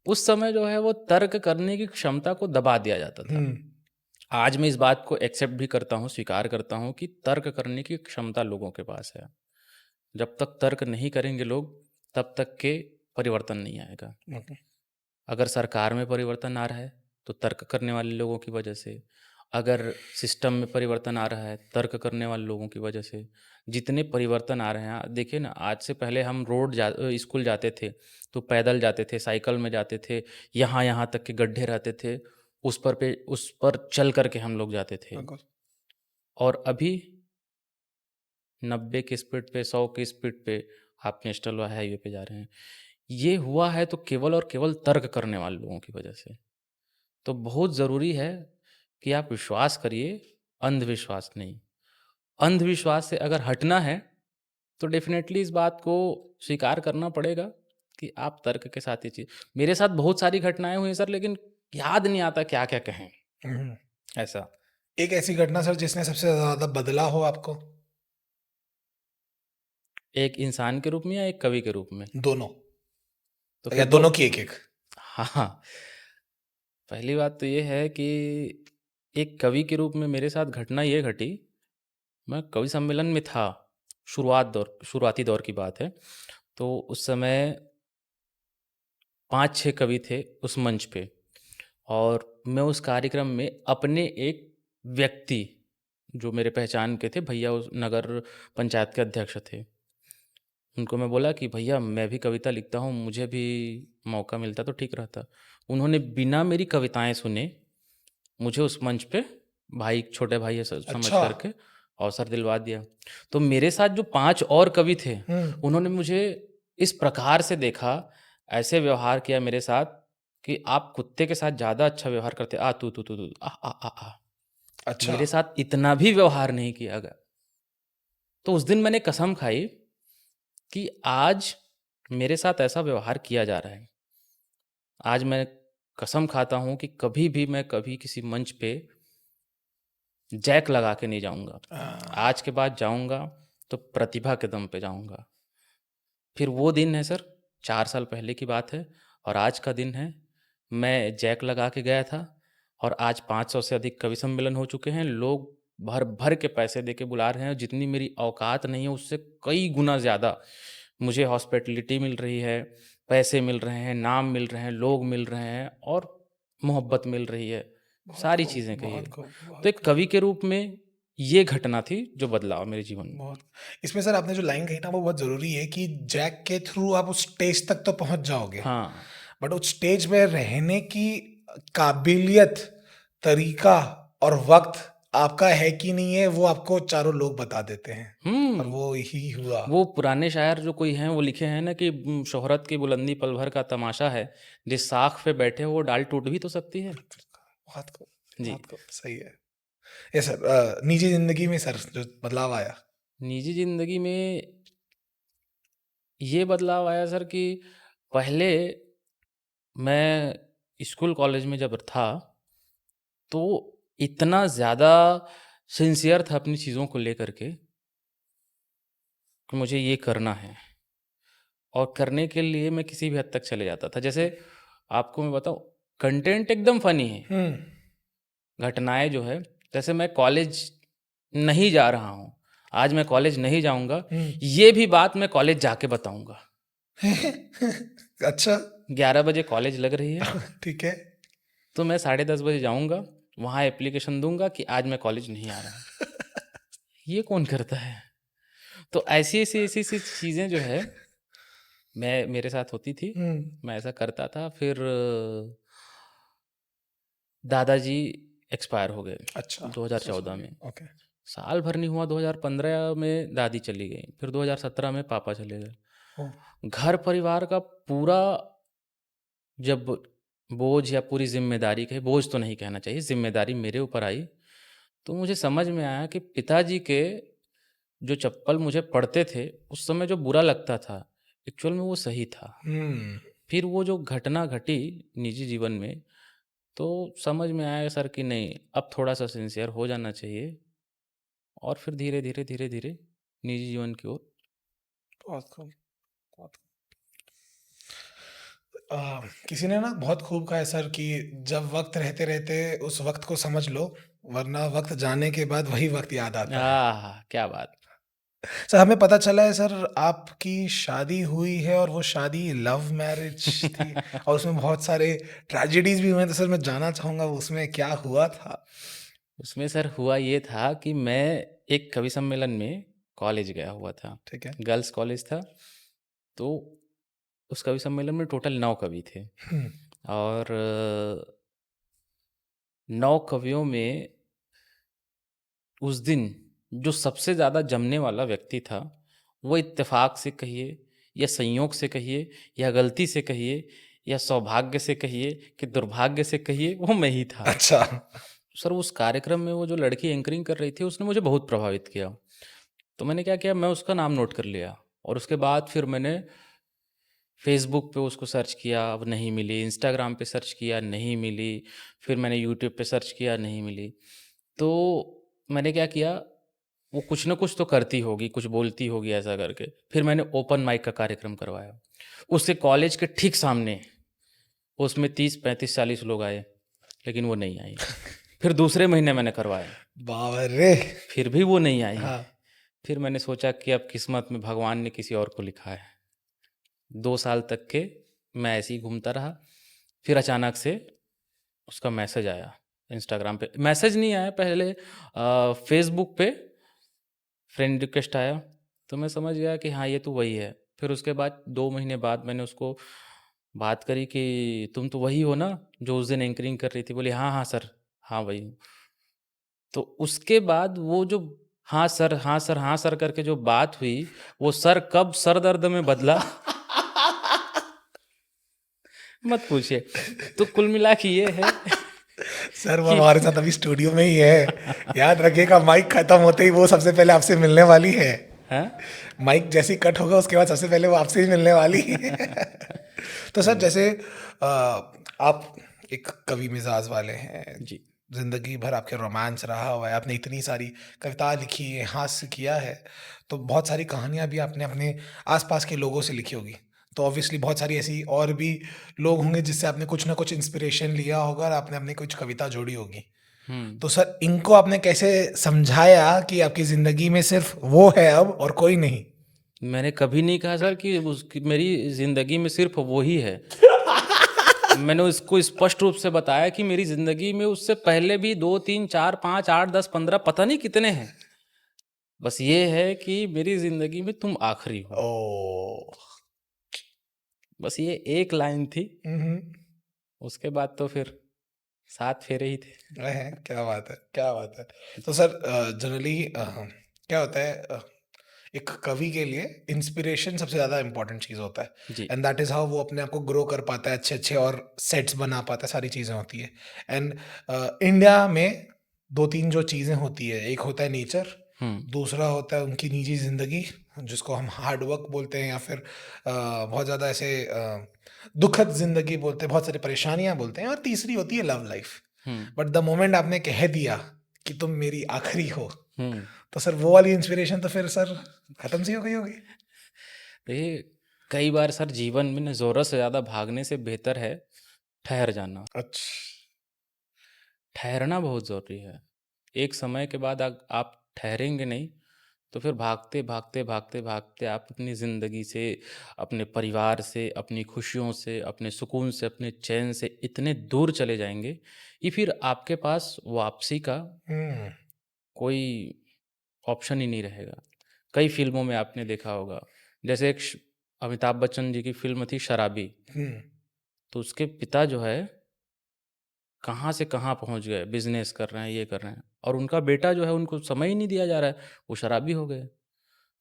उस समय जो है वो तर्क करने की क्षमता को दबा दिया जाता हुँ, था। आज मैं इस बात को एक्सेप्ट भी करता हूँ, स्वीकार करता हूँ कि तर्क करने की क्षमता लोगों के पास है। जब तक तर्क नहीं करेंगे लोग, तब तक के परिवर्तन नहीं आएगा। ओके, अगर सरकार में परिवर्तन आ रहा है, तो तर्क करने वाले लोगों की वजह से। अगर सिस्टम में परिवर्तन आ रहा है, तर्क करने वाले लोगों की वजह से। जितने परिवर्तन आ रहे हैं देखिए ना, आज से पहले हम स्कूल जाते थे, तो पैदल जाते थे, साइकिल में जाते थे, यहाँ-यहाँ तक के गड्ढे रहते थे, उस पर चल कर के हम लोग जाते थे। बिल्कुल। और अभी 90 की स्पीड पे, 100 की स्पीड पे आप नेशनल हाईवे पे जा रहे हैं। ये हुआ है तो केवल और केवल तर्क करने वाले लोगों की वजह से। तो बहुत ज़रूरी है कि आप विश्वास करिए, अंधविश्वास नहीं। अंधविश्वास से अगर हटना है, तो डेफ़िनेटली इस बात को स्वीकार करना पड़ेगा कि आप तर्क के साथ ये चीज़। मेरे साथ बहुत सारी घटनाएँ हुई हैं सर, लेकिन याद नहीं आता क्या-क्या कहें, हुँ, ऐसा। एक ऐसी घटना सर जिसने सबसे ज़्यादा बदला हो आपको? एक इंसान के रूप में या एक कवि के रूप में? दोनों तो या फिर दोनों की एक-एक? हाँ, हाँ। पहली बात तो ये है कि एक कवि के रूप में मेरे साथ घटना ये घटी, मैं कवि सम्मेलन में था, शुरुआती दौर की बात है। तो उस समय 5-6 कवि थे उस मंच पे और मैं उस कार्यक्रम में अपने एक व्यक्ति, जो मेरे पहचान के थे, भैया उस नगर पंचायत के अध्यक्ष थे। उनको मैं बोला कि भैया मैं भी कविता लिखता हूँ, मुझे भी मौका मिलता तो ठीक रहता। उन्होंने बिना मेरी कविताएँ सुने मुझे उस मंच पे भाई, छोटे भाई है समझ अच्छा। कर के अवसर दिलवा दिया। तो मेरे साथ जो 5 और कवि थे, हुँ, उन्होंने मुझे इस प्रकार से देखा, ऐसे व्यवहार किया मेरे साथ कि आप कुत्ते के साथ ज़्यादा अच्छा व्यवहार करते, आ तू, तू, तू, तू, आ, आ, आ, आ। अच्छा। मेरे साथ इतना भी व्यवहार नहीं किया गया। तो उस दिन मैंने कसम खाई कि आज मेरे साथ ऐसा व्यवहार किया जा रहा है। आज मैं कसम खाता हूँ कि कभी भी मैं कभी किसी मंच पे जैक लगा के नहीं जाऊँगा। अ, आज के बाद जाऊँगा तो प्रतिभा के दम पे जाऊँगा। फिर वो दिन है सर, 4 साल पहले की बात है और आज का दिन है। मैं जैक लगा के गया था और आज 500 से अधिक कवि सम्मेलन हो चुके हैं। लोग भर-भर के पैसे दे के बुला रहे हैं। जितनी मेरी औकात नहीं है उससे कई गुना ज़्यादा मुझे हॉस्पिटैलिटी मिल रही है, पैसे मिल रहे हैं, नाम मिल रहे हैं, लोग मिल रहे हैं और मोहब्बत मिल रही है। बहुत सारी खूब, चीज़ें बहुत कहिए। खूब, तो बहुत एक खूब, कवि के रूप में ये घटना थी जो बदलाव मेरे जीवन में। बहुत इसमें सर आपने जो लाइन कही ना वो बहुत ज़रूरी है कि जैक के थ्रू आप उस स्टेज तक तो पहुँच जाओगे, हाँ। बट उस स्टेज में रहने की काबिलियत, तरीका और वक़्त आपका है कि नहीं है, वो आपको चारों लोग बता देते हैं और हुँ। वो ही हुआ। वो पुराने शायर जो कोई हैं वो लिखे हैं ना कि शोहरत की बुलंदी पल भर का तमाशा है, जिस शाख पे बैठे हो वो डाल टूट भी तो सकती है। बहुत खूब, जी। बहुत खूब, सही है। ये सर निजी ज़िंदगी में सर जो बदलाव आया? निजी ज़िंदगी में ये बदलाव आया सर कि पहले मैं स्कूल कॉलेज में जब था, तो इतना ज़्यादा सिंसियर था अपनी चीज़ों को लेकर के कि मुझे ये करना है, और करने के लिए मैं किसी भी हद तक चले जाता था। जैसे आपको मैं बताऊँ, कंटेंट एकदम फ़नी है, हुँ, घटनाएँ जो है, जैसे मैं कॉलेज नहीं जा रहा हूँ, आज मैं कॉलेज नहीं जाऊँगा, हुँ। ये भी बात मैं कॉलेज जाके बताऊँगा। अच्छा। 11 बजे कॉलेज लग रही है, ठीक है। तो मैं 10:30 बजे जाऊँगा, वहाँ एप्लीकेशन दूँगा कि आज मैं कॉलेज नहीं आ रहा हूँ। ये कौन करता है? तो ऐसी-ऐसी चीज़ें जो है, मैं मेरे साथ होती थी, हुँ। मैं ऐसा करता था। फिर दादाजी एक्सपायर हो गए अच्छा, सो 2014 सॉरी। में। ओके। साल भर नहीं हुआ, 2015 में दादी चली गईं, फिर 2017 में पापा चले गए। ओह! घर परिवार का पूरा जब बोझ या पूरी ज़िम्मेदारी, कहे बोझ तो नहीं कहना चाहिए, ज़िम्मेदारी मेरे ऊपर आई, तो मुझे समझ में आया कि पिताजी के जो चप्पल मुझे पड़ते थे, उस समय जो बुरा लगता था, एक्चुअल में वो सही था। हुँ। फिर वो जो घटना घटी निजी जीवन में, तो समझ में आया सर कि नहीं, अब थोड़ा-सा सिंसियर हो जाना चाहिए, और फिर धीरे-धीरे, धीरे-धीरे निजी जीवन की ओर। बहुत खूब, बहुत अ, किसी ने ना बहुत खूब कहा है सर कि जब वक़्त रहते-रहते उस वक़्त को समझ लो, वरना वक़्त जाने के बाद वही वक़्त याद आता है। आहा! क्या बात! सर हमें पता चला है सर आपकी शादी हुई है और वो शादी लव मैरिज थी और उसमें बहुत सारे ट्रेजेडीज़ भी हुए हैं, तो सर मैं जानना चाहूँगा उसमें क्या हुआ था? उसमें सर हुआ ये था कि मैं एक कवि सम्मेलन में कॉलेज गया हुआ था। ठीक है। गर्ल्स कॉलेज था, तो उस कवि सम्मेलन में टोटल 9 कवि थे, हुँ, और 9 कवियों में उस दिन जो सबसे ज़्यादा जमने वाला व्यक्ति था, वो इत्तेफ़ाक से कहिए, या संयोग से कहिए, या गलती से कहिए, या सौभाग्य से कहिए, कि दुर्भाग्य से कहिए, वो मैं ही था। अच्छा। सर उस कार्यक्रम में वो जो लड़की एंकरिंग कर रही थी, उसने मुझे बहुत प्रभावित किया। तो मैंने क्या किया, मैं उसका नाम नोट कर लिया, और उसके बाद फिर मैंने फ़ेसबुक पे उसको सर्च किया, अब नहीं मिली, इंस्टाग्राम पे सर्च किया, नहीं मिली, फिर मैंने यूट्यूब पे सर्च किया, नहीं मिली। तो मैंने क्या किया, वो कुछ न कुछ तो करती होगी, कुछ बोलती होगी ऐसा करके। फिर मैंने ओपन माइक का कार्यक्रम करवाया, उसके कॉलेज के ठीक सामने। उसमें 30, 35, 40 लोग आए, लेकिन वो नहीं आई। फिर दूसरे महीने मैंने करवाया, बाबा रे! फिर भी वो नहीं आई। हाँ। फिर मैंने सोचा कि अब किस्मत में भगवान ने किसी और को लिखा है। 2 साल तक के मैं ऐसे ही घूमता रहा, फिर अचानक से उसका मैसेज आया इंस्टाग्राम पे। मैसेज नहीं आया पहले, फ़ेसबुक पे फ्रेंड रिक्वेस्ट आया, तो मैं समझ गया कि हाँ, ये तो वही है। फिर उसके बाद 2 महीने बाद मैंने उसको बात करी कि तुम तो वही हो ना, जो उस दिन एंकरिंग कर रही थी? बोली, "हाँ, हाँ सर, हाँ वही हूँ।" तो उसके बाद वो जो हाँ सर, हाँ सर, हाँ सर करके जो बात हुई, वो सर कब सर दर्द में बदला, मत पूछिए। तो कुल मिला के ये है सर वो कि हमारे साथ अभी स्टूडियो में ही है। याद रखिएगा माइक खत्म होते ही वो सबसे पहले आपसे मिलने वाली है। हाँ? माइक जैसे ही कट होगा उसके बाद सबसे पहले वो आपसे ही मिलने वाली है। तो सर नहीं, जैसे आप एक कवि मिजाज वाले हैं, जी। जिंदगी भर आपके रोमांस रहा हुआ है, आपने इतनी सारी कविता लिखी है, हास्य किया है, तो बहुत सारी कहानियां भी आपने अपने आसपास के लोगों से लिखी होगी। तो ऑब्वियसली बहुत सारी ऐसी और भी लोग होंगे जिससे आपने कुछ ना कुछ इंस्पिरेशन लिया होगा और आपने अपनी कुछ कविता जोड़ी होगी। हुँ। तो सर इनको आपने कैसे समझाया कि आपकी ज़िंदगी में सिर्फ़ वो है अब और कोई नहीं? मैंने कभी नहीं कहा सर कि उसकी मेरी ज़िंदगी में सिर्फ़ वो ही है। मैंने उसको स्पष्ट रूप से बताया कि मेरी ज़िंदगी में उससे पहले भी 2, 3, 4, 5, 8, 10, 15 पता नहीं कितने हैं। बस ये है कि मेरी ज़िंदगी में तुम आखिरी हो। ओह! बस ये एक लाइन थी, हुँ, हुँ। उसके बाद तो फिर 7 फेरे ही थे। क्या बात है, क्या बात है। तो सर जनरली क्या होता है एक कवि के लिए इंस्पिरेशन सबसे ज़्यादा इम्पोर्टेंट चीज़ होता है जी। एंड दैट इज़ हाउ वो अपने आप को ग्रो कर पाता है, अच्छे-अच्छे और सेट्स बना पाता है, सारी चीज़ें होती हैं। एंड इंडिया में 2-3 जो चीज़ें होती है, एक होता है नेचर, हुँ, दूसरा होता है उनकी निजी ज़िंदगी, जिसको हम हार्ड वर्क बोलते हैं या फिर बहुत ज़्यादा ऐसे दुखद ज़िंदगी बोलते हैं, बहुत सारी परेशानियाँ बोलते हैं और तीसरी होती है love life. Hmm, but the moment आपने कह दिया कि तुम मेरी आखिरी हो, हुँ। तो सर वो वाली इंस्पिरेशन तो फिर सर खत्म सी हो गई होगी? देखिए, कई बार सर जीवन में ना ज़रूरत से ज़्यादा भागने से बेहतर है ठहर जाना। ठहरना बहुत ज़रूरी है। एक समय के बाद आप ठहरेंगे नहीं, तो फिर भागते, भागते, भागते, भागते आप अपनी ज़िंदगी से, अपने परिवार से, अपनी खुशियों से, अपने सुकून से, अपने चैन से इतने दूर चले जाएँगे कि फिर आपके पास वापसी का हुँ, कोई ऑप्शन ही नहीं रहेगा। कई फ़िल्मों में आपने देखा होगा, जैसे एक अमिताभ बच्चन जी की फ़िल्म थी शराबी, हुँ। तो उसके पिता जो है कहाँ से कहाँ पहुँच गए, बिज़नेस कर रहे हैं, ये कर रहे हैं और उनका बेटा जो है उनको समय ही नहीं दिया जा रहा है, वो शराबी हो गए।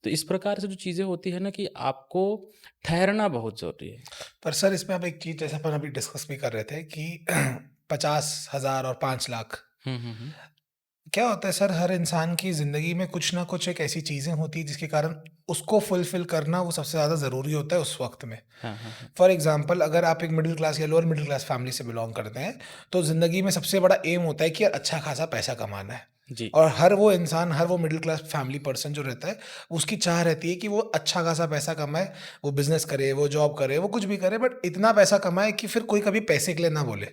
तो इस प्रकार से जो चीज़ें होती हैं ना कि आपको ठहरना बहुत ज़रूरी है। पर सर इसमें आप एक चीज़ जैसे अपन अभी डिस्कस भी कर रहे थे कि 50,000 और 5 लाख हुँ, हुँ, हुँ। क्या होता है सर हर इंसान की ज़िंदगी में कुछ ना कुछ एक ऐसी चीज़ें होती हैं जिसके कारण उसको फुलफ़िल करना वो सबसे ज़्यादा ज़रूरी होता है उस वक़्त में। हाँ, हाँ, हाँ। फॉर एग्ज़ाम्पल अगर आप एक मिडल क्लास या लोअर मिडल क्लास फैमिली से बिलॉन्ग करते हैं, तो ज़िंदगी में सबसे बड़ा एम होता है कि यार अच्छा खासा पैसा कमाना है। जी। और हर वो इंसान, हर वो मिडल क्लास फैमिली पर्सन जो रहता है, उसकी चाह रहती है कि वो अच्छा खासा पैसा कमाए, वो बिज़नेस करे, वो जॉब करे, वो कुछ भी करे बट इतना पैसा कमाए कि फिर कोई कभी पैसे के लिए ना बोले।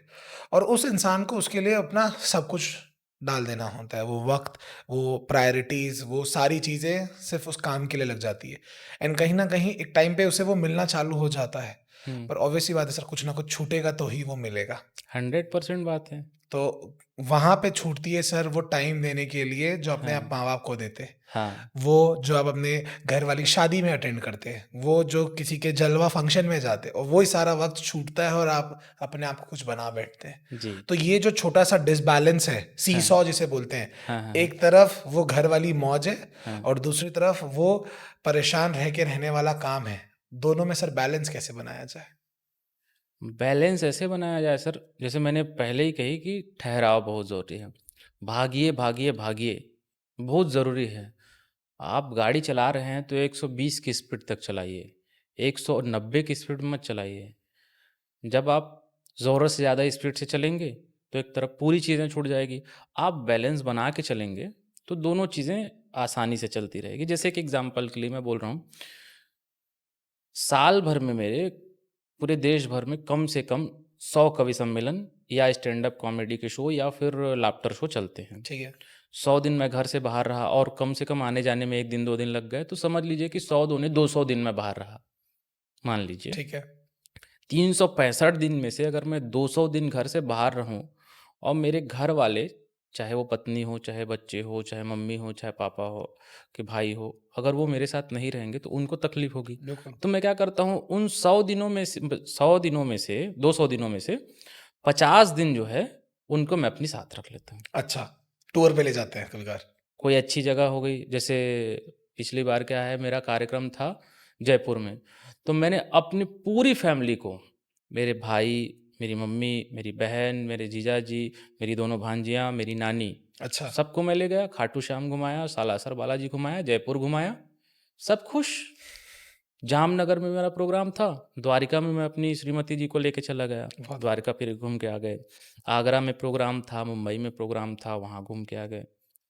और उस इंसान को उसके लिए अपना सब कुछ डाल देना होता है। वो वक़्त, वो प्रायोरिटीज़, वो सारी चीज़ें सिर्फ़ उस काम के लिए लग जाती है। एंड कहीं न कहीं एक टाइम पे उसे वो मिलना चालू हो जाता है। हुँ, पर ऑब्वियस सी बात है सर कुछ ना कुछ छूटेगा तो ही वो मिलेगा। 100% बात है। तो वहाँ पे छूटती है सर वो टाइम देने के लिए जो अपने आप हाँ, माँ-बाप को देते। हाँ। वो जो आप अपने घर वाली शादी में अटेंड करते हैं, वो जो किसी के जलवा फंक्शन में जाते हैं और वो ही सारा वक़्त छूटता है और आप अपने आप को कुछ बना बैठते हैं। जी। तो ये जो छोटा-सा डिसबैलेंस है, हाँ, हाँ। सीसॉ जिसे बोलते हैं, हाँ, हाँ, हाँ। एक तरफ वो घर वाली मौज है हाँ। और दूसरी तरफ वो परेशान रह के रहने वाला काम है। दोनों में सर बैलेंस कैसे बनाया जाए? बैलेंस ऐसे बनाया जाए सर, जैसे मैंने पहले ही कही कि ठहराव बहुत ज़रूरी है। भागिए, भागिए, भागिए, बहुत ज़रूरी है। आप गाड़ी चला रहे हैं तो 120 की स्पीड तक चलाइए, 190 की स्पीड मत चलाइए। जब आप ज़रूरत से ज़्यादा स्पीड से चलेंगे, तो एक तरफ पूरी चीज़ें छूट जाएगी। आप बैलेंस बना के चलेंगे, तो दोनों चीज़ें आसानी से चलती रहेगी। जैसे एक एग्ज़ाम्पल के लिए मैं बोल रहा हूँ, साल भर में मेरे पूरे देश भर में कम से कम 100 कवि सम्मेलन या स्टैंड अप कॉमेडी के शो या फिर लाफ्टर शो चलते हैं। ठीक है, 100 दिन मैं घर से बाहर रहा और कम से कम आने-जाने में 1 दिन 2 दिन लग गए, तो समझ लीजिए कि 100 दूनी 200 दिन मैं बाहर रहा, मान लीजिए। ठीक है। 365 दिन में से अगर मैं 200 दिन घर से बाहर रहूँ और मेरे घर वाले, चाहे वो पत्नी हो, चाहे बच्चे हो, चाहे मम्मी हो, चाहे पापा हो, कि भाई हो, अगर वो मेरे साथ नहीं रहेंगे तो उनको तकलीफ़ होगी। बिल्कुल। तो मैं क्या करता हूँ उन 100 दिनों में से 100 दिनों में से 200 दिनों में से 50 दिन जो है उनको मैं अपने साथ रख लेता हूँ। अच्छा, टूर पे ले जाते हैं कभी-कभार। कोई अच्छी जगह हो गई, जैसे पिछली बार क्या है मेरा कार्यक्रम था जयपुर में, तो मैंने अपनी पूरी फैमिली को, मेरे भाई, मेरी मम्मी, मेरी बहन, मेरे जीजाजी, मेरी दोनों भांजियाँ, मेरी नानी, अच्छा, सबको मैं ले गया, खाटू श्याम घुमाया, सालासर बालाजी घुमाया, जयपुर घुमाया, सब खुश। जामनगर में मेरा प्रोग्राम था, द्वारिका में मैं अपनी श्रीमती जी को लेके चला गया, बहुत द्वारिका फिर घूम के आ गए। आगरा में प्रोग्राम था, मुंबई में प्रोग्राम था, वहाँ घूम के आ गए,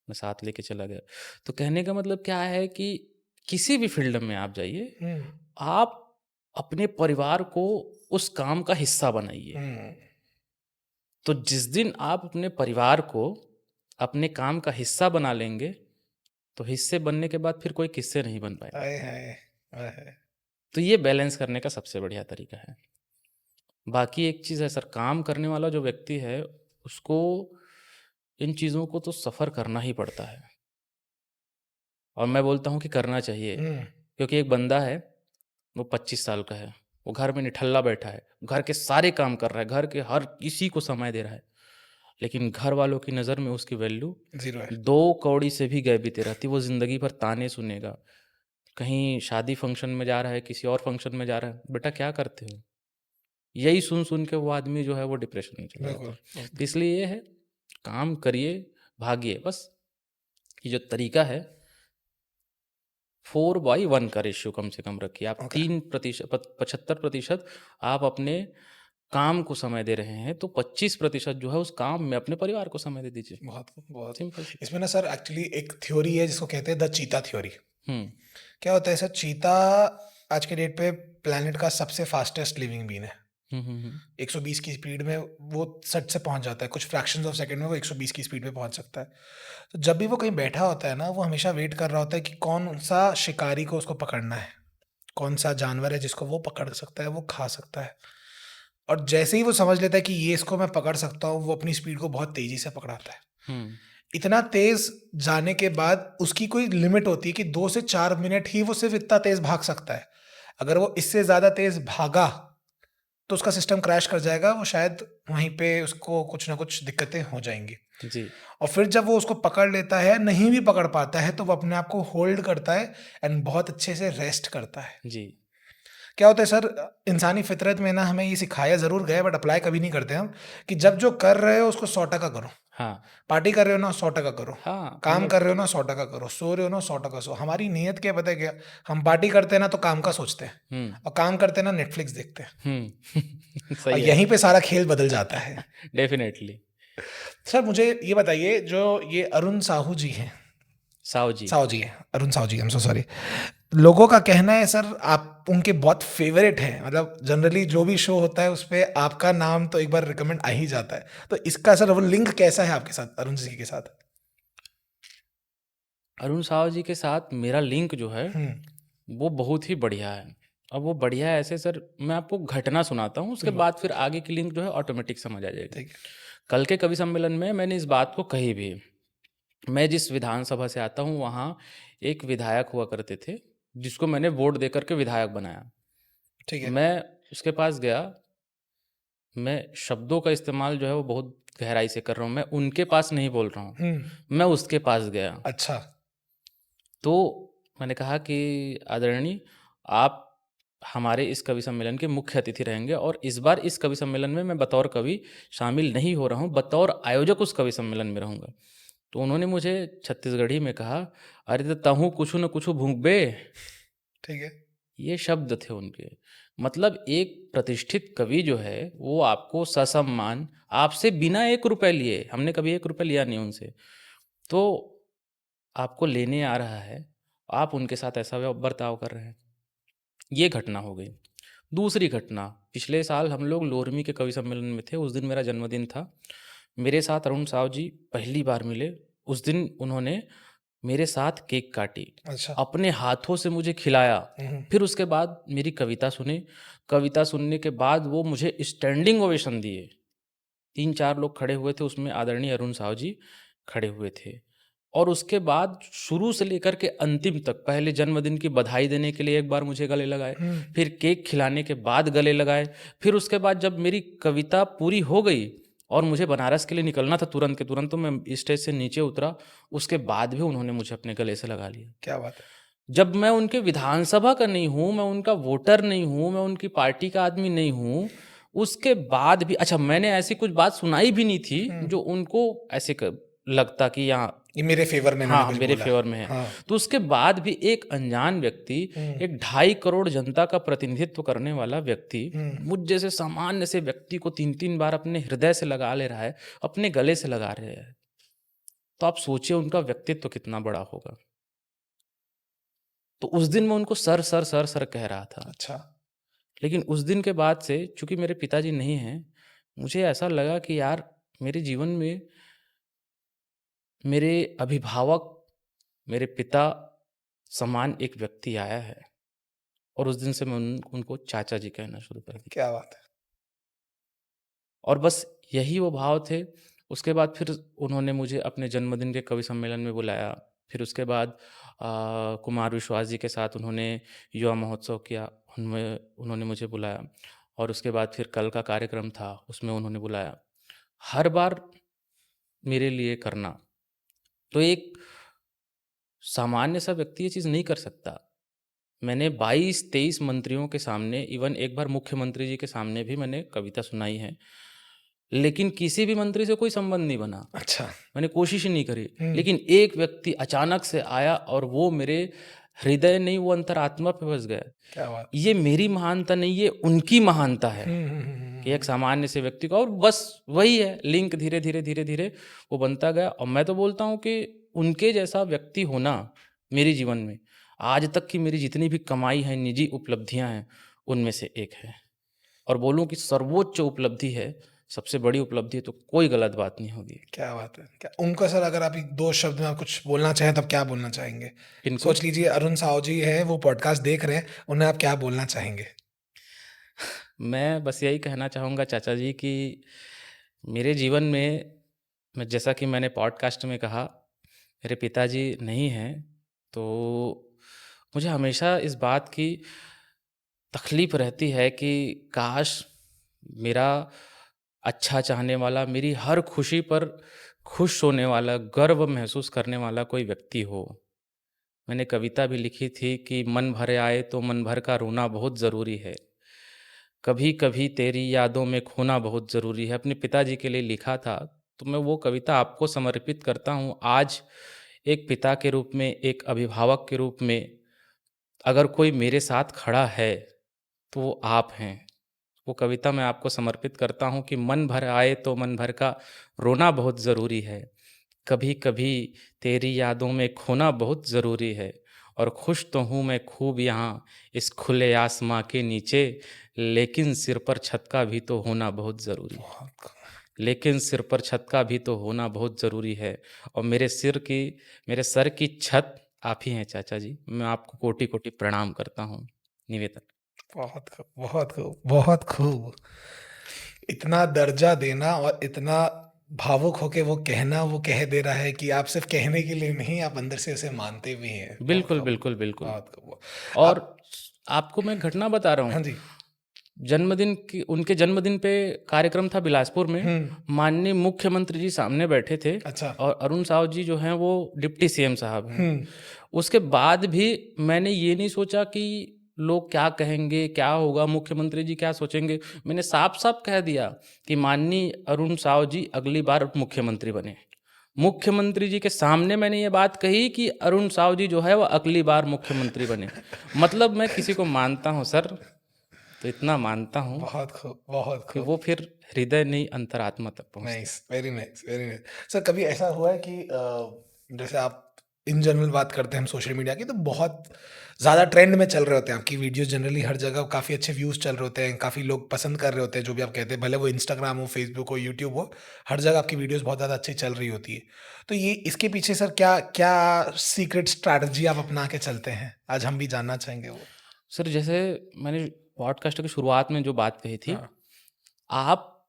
मैं साथ लेके चला गया। तो कहने का मतलब क्या है कि किसी भी फ़ील्ड में आप जाइए, हुँ, आप अपने परिवार को उस काम का हिस्सा बनाइए। हुँ। तो जिस दिन आप अपने परिवार को अपने काम का हिस्सा बना लेंगे, तो हिस्से बनने के बाद फिर कोई किस्से नहीं बन पाएँगे। आए हाय! आए हाय! तो ये बैलेंस करने का सबसे बढ़िया तरीका है। बाकी एक चीज़ है सर, काम करने वाला जो व्यक्ति है, उसको इन चीज़ों को तो सफ़र करना ही पड़ता है और मैं बोलता हूँ कि करना चाहिए। हुँ, क्योंकि एक बंदा है, वो 25 साल का है, वो घर में निठल्ला बैठा है, घर के सारे काम कर रहा है, घर के हर किसी को समय दे रहा है, लेकिन घर वालों की नज़र में उसकी वैल्यू 0 है। 2 कौड़ी से भी गैबीते रहती है, वो ज़िंदगी भर ताने सुनेगा। कहीं शादी फंक्शन में जा रहा है, किसी और फंक्शन में जा रहा है, "बेटा क्या करते हो?" यही सुन-सुन के वो आदमी जो है वो डिप्रेशन में चला जाता बिल्कुल, है। तो बिल्कुल। इसलिए ये है, काम करिए, भागिए बस। ये जो तरीका है 4/1 का रेशियो कम से कम रखिए। आप ओके। 3% 75% आप अपने काम को समय दे रहे हैं, तो 25% जो है उस काम में अपने परिवार को समय दे दीजिए। बहुत बहुत सिंपल सी बात। इसमें ना सर एक्चुअली एक थ्योरी है जिसको कहते हैं द चीता थ्योरी। हुँ। क्या होता है सर, चीता आज के डेट पे प्लेनेट का सबसे फास्टेस्ट लिविंग बीन है। हुँ, हुँ, हुँ। 120 की स्पीड में वो सट से पहुंच जाता है, कुछ फ्रैक्शंस ऑफ सेकंड में वो 120 की स्पीड पे पहुंच सकता है। तो जब भी वो कहीं बैठा होता है ना, वो हमेशा वेट कर रहा होता है कि कौन सा शिकारी को उसको पकड़ना है, कौन सा जानवर है जिसको वो पकड़ सकता है, वो खा सकता है। और जैसे ही वो समझ लेता है कि ये इसको मैं पकड़ सकता हूँ, वो अपनी स्पीड को बहुत तेजी से पकड़ाता है। हुँ, इतना तेज जाने के बाद उसकी कोई लिमिट होती है कि 2 से 4 मिनट ही वो सिर्फ इतना तेज भाग सकता है। अगर वो इससे ज़्यादा तेज भागा, तो उसका सिस्टम क्रैश कर जाएगा, वो शायद वहीं पे उसको कुछ ना कुछ दिक्कतें हो जाएँगी। जी, और फिर जब वो उसको पकड़ लेता है, नहीं भी पकड़ पाता है, तो वो अपने आप को होल्ड करता है एंड बहुत अच्छे से रेस्ट करता है। जी। क्या होता है सर, इंसानी फितरत में ना हमें ये सिखाया ज़रूर गया है बट अप्लाई कभी नहीं करते हम, कि जब जो कर रहे हो उसको 100% करो। हाँ, पार्टी कर रहे हो ना, 100% करो। हाँ, काम मतलब कर रहे हो ना, 100% करो। सो रहे हो ना, 100% सो। हमारी नीयत क्या है पता है क्या? हम पार्टी करते हैं ना तो काम का सोचते हैं, हुँ, और काम करते हैं ना नेटफ्लिक्स देखते हैं, हुँ। और सही है। यहीं पे सारा खेल बदल जाता है। डेफ़िनेटली। सर मुझे ये बताइए, जो ये अरुण साहू जी हैं, साव जी। साहू जी हैं, अरुण साहू जी, आई एम सो सॉरी। लोगों का कहना है सर आप उनके बहुत फेवरेट हैं, मतलब जनरली जो भी शो होता है उसपे आपका नाम तो एक बार रिकमेंड आ ही जाता है। तो इसका सर वो लिंक कैसा है आपके साथ, अरुण जी के साथ? अरुण साव जी के साथ मेरा लिंक जो है, हुँ, वो बहुत ही बढ़िया है। अब वो बढ़िया है ऐसे सर, मैं आपको घटना सुनाता हूँ, उसके बिल्कुल, बाद फिर आगे की लिंक जो है ऑटोमेटिक समझ आ जाएगी। ठीक है। कल के कवि सम्मेलन में मैंने इस बात को कही भी। मैं जिस विधानसभा से आता हूँ, वहाँ एक विधायक हुआ करते थे, जिसको मैंने वोट देकर के विधायक बनाया। ठीक है। मैं उसके पास गया, मैं शब्दों का इस्तेमाल जो है वो बहुत गहराई से कर रहा हूँ, मैं उनके पास नहीं बोल रहा हूँ, हुँ, मैं उसके पास गया। अच्छा, तो मैंने कहा कि आदरणीय, आप हमारे इस कवि सम्मेलन के मुख्य अतिथि रहेंगे और इस बार इस कवि सम्मेलन में मैं बतौर कवि शामिल नहीं हो रहा हूँ, बतौर आयोजक उस कवि सम्मेलन में रहूँगा। तो उन्होंने मुझे छत्तीसगढ़ी में कहा, "अरे त तहु कुछु न कुछु भुँकबे।" ठीक है। ये शब्द थे उनके। मतलब एक प्रतिष्ठित कवि जो है, वो आपको ससम्मान आपसे बिना ₹1 लिए, हमने कभी ₹1 लिया नहीं उनसे, तो आपको लेने आ रहा है, आप उनके साथ ऐसा बर्ताव कर रहे हैं। ये घटना हो गई। दूसरी घटना, पिछले साल हम लोग लोरमी के कवि सम्मेलन में थे, उस दिन मेरा जन्मदिन था। मेरे साथ अरुण साव जी पहली बार मिले, उस दिन उन्होंने मेरे साथ केक काटी, अच्छा। अपने हाथों से मुझे खिलाया, हुँ, हुँ। फिर उसके बाद मेरी कविता सुनी, कविता सुनने के बाद वो मुझे स्टैंडिंग ओवेशन दिए। 3-4 लोग खड़े हुए थे, उसमें आदरणीय अरुण साव जी खड़े हुए थे। और उसके बाद शुरू से लेकर के अंतिम तक, पहले जन्मदिन की बधाई देने के लिए एक बार मुझे गले लगाए, हुँ, फिर केक खिलाने के बाद गले लगाए, फिर उसके बाद जब मेरी कविता पूरी हो गई और मुझे बनारस के लिए निकलना था तुरंत के तुरंत, तो मैं स्टेज से नीचे उतरा, उसके बाद भी उन्होंने मुझे अपने गले से लगा लिया। क्या बात है! जब मैं उनके विधानसभा का नहीं हूँ, मैं उनका वोटर नहीं हूँ, मैं उनकी पार्टी का आदमी नहीं हूँ, उसके बाद भी अच्छा मैंने ऐसी कुछ बात सुनाई भी नहीं थी, हुँ, जो उनको ऐसे क लगता कि यहाँ ये मेरे फ़ेवर में इन्होंने हाँ, कुछ मेरे बोला। फ़ेवर में है। हाँ। तो उसके बाद भी एक अनजान व्यक्ति, हुँ, एक 2.5 करोड़ जनता का प्रतिनिधित्व करने वाला व्यक्ति, हुँ, मुझ जैसे सामान्य से व्यक्ति को 3-3 बार अपने हृदय से लगा ले रहा है, अपने गले से लगा रहे है। तो आप सोचिए उनका व्यक्तित्व कितना बड़ा होगा। तो उस दिन मैं उनको सर, सर, सर, सर कह रहा था। अच्छा। लेकिन उस दिन के बाद से चूँकि मेरे पिताजी नहीं हैं, मुझे ऐसा लगा कि यार मेरे जीवन में मेरे अभिभावक, मेरे पिता समान एक व्यक्ति आया है और उस दिन से मैं उनको चाचा जी कहना शुरू कर दिया। क्या बात है! और बस यही वो भाव थे। उसके बाद फिर उन्होंने मुझे अपने जन्मदिन के कवि सम्मेलन में बुलाया। फिर उसके बाद कुमार विश्वास जी के साथ उन्होंने युवा महोत्सव किया, उनमें उन्होंने मुझे बुलाया और उसके बाद फिर कल का कार्यक्रम था, उसमें उन्होंने बुलाया। हर बार मेरे लिए करना, तो एक सामान्य सा व्यक्ति ये चीज़ नहीं कर सकता। मैंने 22-23 मंत्रियों के सामने, इवन एक बार मुख्यमंत्री जी के सामने भी मैंने कविता सुनाई है। लेकिन किसी भी मंत्री से कोई संबंध नहीं बना। अच्छा। मैंने कोशिश ही नहीं करी। हुँ। लेकिन एक व्यक्ति अचानक से आया और वो मेरे हृदय नहीं, वो अंतरात्मा पे बस गया। क्या बात! ये मेरी महानता नहीं, ये उनकी महानता है हुँ, हुँ, हुँ, हुँ, कि एक हुँ। सामान्य से व्यक्ति को, और बस वही है लिंक, धीरे-धीरे, धीरे-धीरे वो बनता गया। और मैं तो बोलता हूँ कि उनके जैसा व्यक्ति होना मेरे जीवन में, आज तक की मेरी जितनी भी कमाई है, निजी उपलब्धियाँ हैं, उनमें से एक है। और बोलूँ कि सर्वोच्च उपलब्धि है, सबसे बड़ी उपलब्धि है, तो कोई गलत बात नहीं होगी। क्या बात है! क्या उनको सर अगर आप 2 शब्द में आप कुछ बोलना चाहें तो आप क्या बोलना चाहेंगे? किनको? सोच लीजिए अरुण साव जी हैं, वो पॉडकास्ट देख रहे हैं, उन्हें आप क्या बोलना चाहेंगे? मैं बस यही कहना चाहूँगा चाचा जी कि मेरे जीवन में, मैं जैसा कि मैंने पॉडकास्ट में कहा, मेरे पिताजी नहीं हैं, तो मुझे हमेशा इस बात की तकलीफ़ रहती है कि काश मेरा अच्छा चाहने वाला, मेरी हर खुशी पर खुश होने वाला, गर्व महसूस करने वाला कोई व्यक्ति हो। मैंने कविता भी लिखी थी कि मन भर आए तो मन भर का रोना बहुत ज़रूरी है। कभी-कभी तेरी यादों में खोना बहुत ज़रूरी है। अपने पिताजी के लिए लिखा था, तो मैं वो कविता आपको समर्पित करता हूँ। आज एक पिता के रूप में, एक अभिभावक के रूप में, अगर कोई मेरे साथ खड़ा है, तो वो आप हैं। वो कविता मैं आपको समर्पित करता हूँ कि मन भर आए तो मन भर का रोना बहुत ज़रूरी है। कभी-कभी तेरी यादों में खोना बहुत ज़रूरी है, और खुश तो हूँ मैं खूब यहाँ इस खुले आसमां के नीचे, लेकिन सिर पर छत का भी तो होना बहुत ज़रूरी है। बहुत ख लेकिन सिर पर छत का भी तो होना बहुत ज़रूरी है, और मेरे सर की छत आप ही हैं चाचा जी। मैं आपको कोटि-कोटि प्रणाम करता हूँ। निवेदन। बहुत खूब, बहुत खूब, बहुत खूब। इतना दर्जा देना और इतना भावुक होके वो कहना, वो कह दे रहा है कि आप सिर्फ़ कहने के लिए नहीं, आप अंदर से उसे मानते भी हैं। बहुत बिल्कुल, खूब, बिल्कुल, बिल्कुल। बहुत खूब। और आप आपको मैं घटना बता रहा हाँ हूँ। जी। उनके जन्मदिन पे कार्यक्रम था बिलासपुर में। हुँ। माननीय मुख्यमंत्री जी सामने बैठे थे, अच्छा। और अरुण साव जी जो हैं वो डिप्टी सीएम साहब हैं। हुँ। उसके बाद भी मैंने ये नहीं सोचा कि लोग क्या कहेंगे, क्या होगा, मुख्यमंत्री जी क्या सोचेंगे। मैंने साफ-साफ कह दिया कि माननीय अरुण साव जी अगली बार उप मुख्यमंत्री बने। मुख्यमंत्री जी के सामने मैंने ये बात कही कि अरुण साव जी जो है वो अगली बार मुख्यमंत्री बने। मतलब मैं किसी को मानता हूँ सर, तो इतना मानता हूँ बहुत खूब, बहुत कि खूब। वो फिर हृदय नहीं, अंतरात्मा तक पहुँचता है। Nice, very nice, very nice. Sir कभी ऐसा हुआ है कि जैसे आप इन जनरल बात करते हैं हम सोशल मीडिया की तो बहुत ज़्यादा ट्रेंड में चल रहे होते हैं आपकी वीडियोस जनरली हर जगह काफ़ी अच्छे व्यूज़ चल रहे होते हैं, काफ़ी लोग पसंद कर रहे होते हैं जो भी आप कहते हैं, भले वो इंस्टाग्राम हो, फेसबुक हो, यूट्यूब हो, हर जगह आपकी वीडियोस बहुत ज़्यादा अच्छी चल रही होती है। तो ये इसके पीछे सर क्या क्या सीक्रेट स्ट्रैटेजी आप अपना के चलते हैं? आज हम भी जानना चाहेंगे वो। सर जैसे मैंने पॉडकास्ट की शुरुआत में जो बात कही थी, हाँ। आप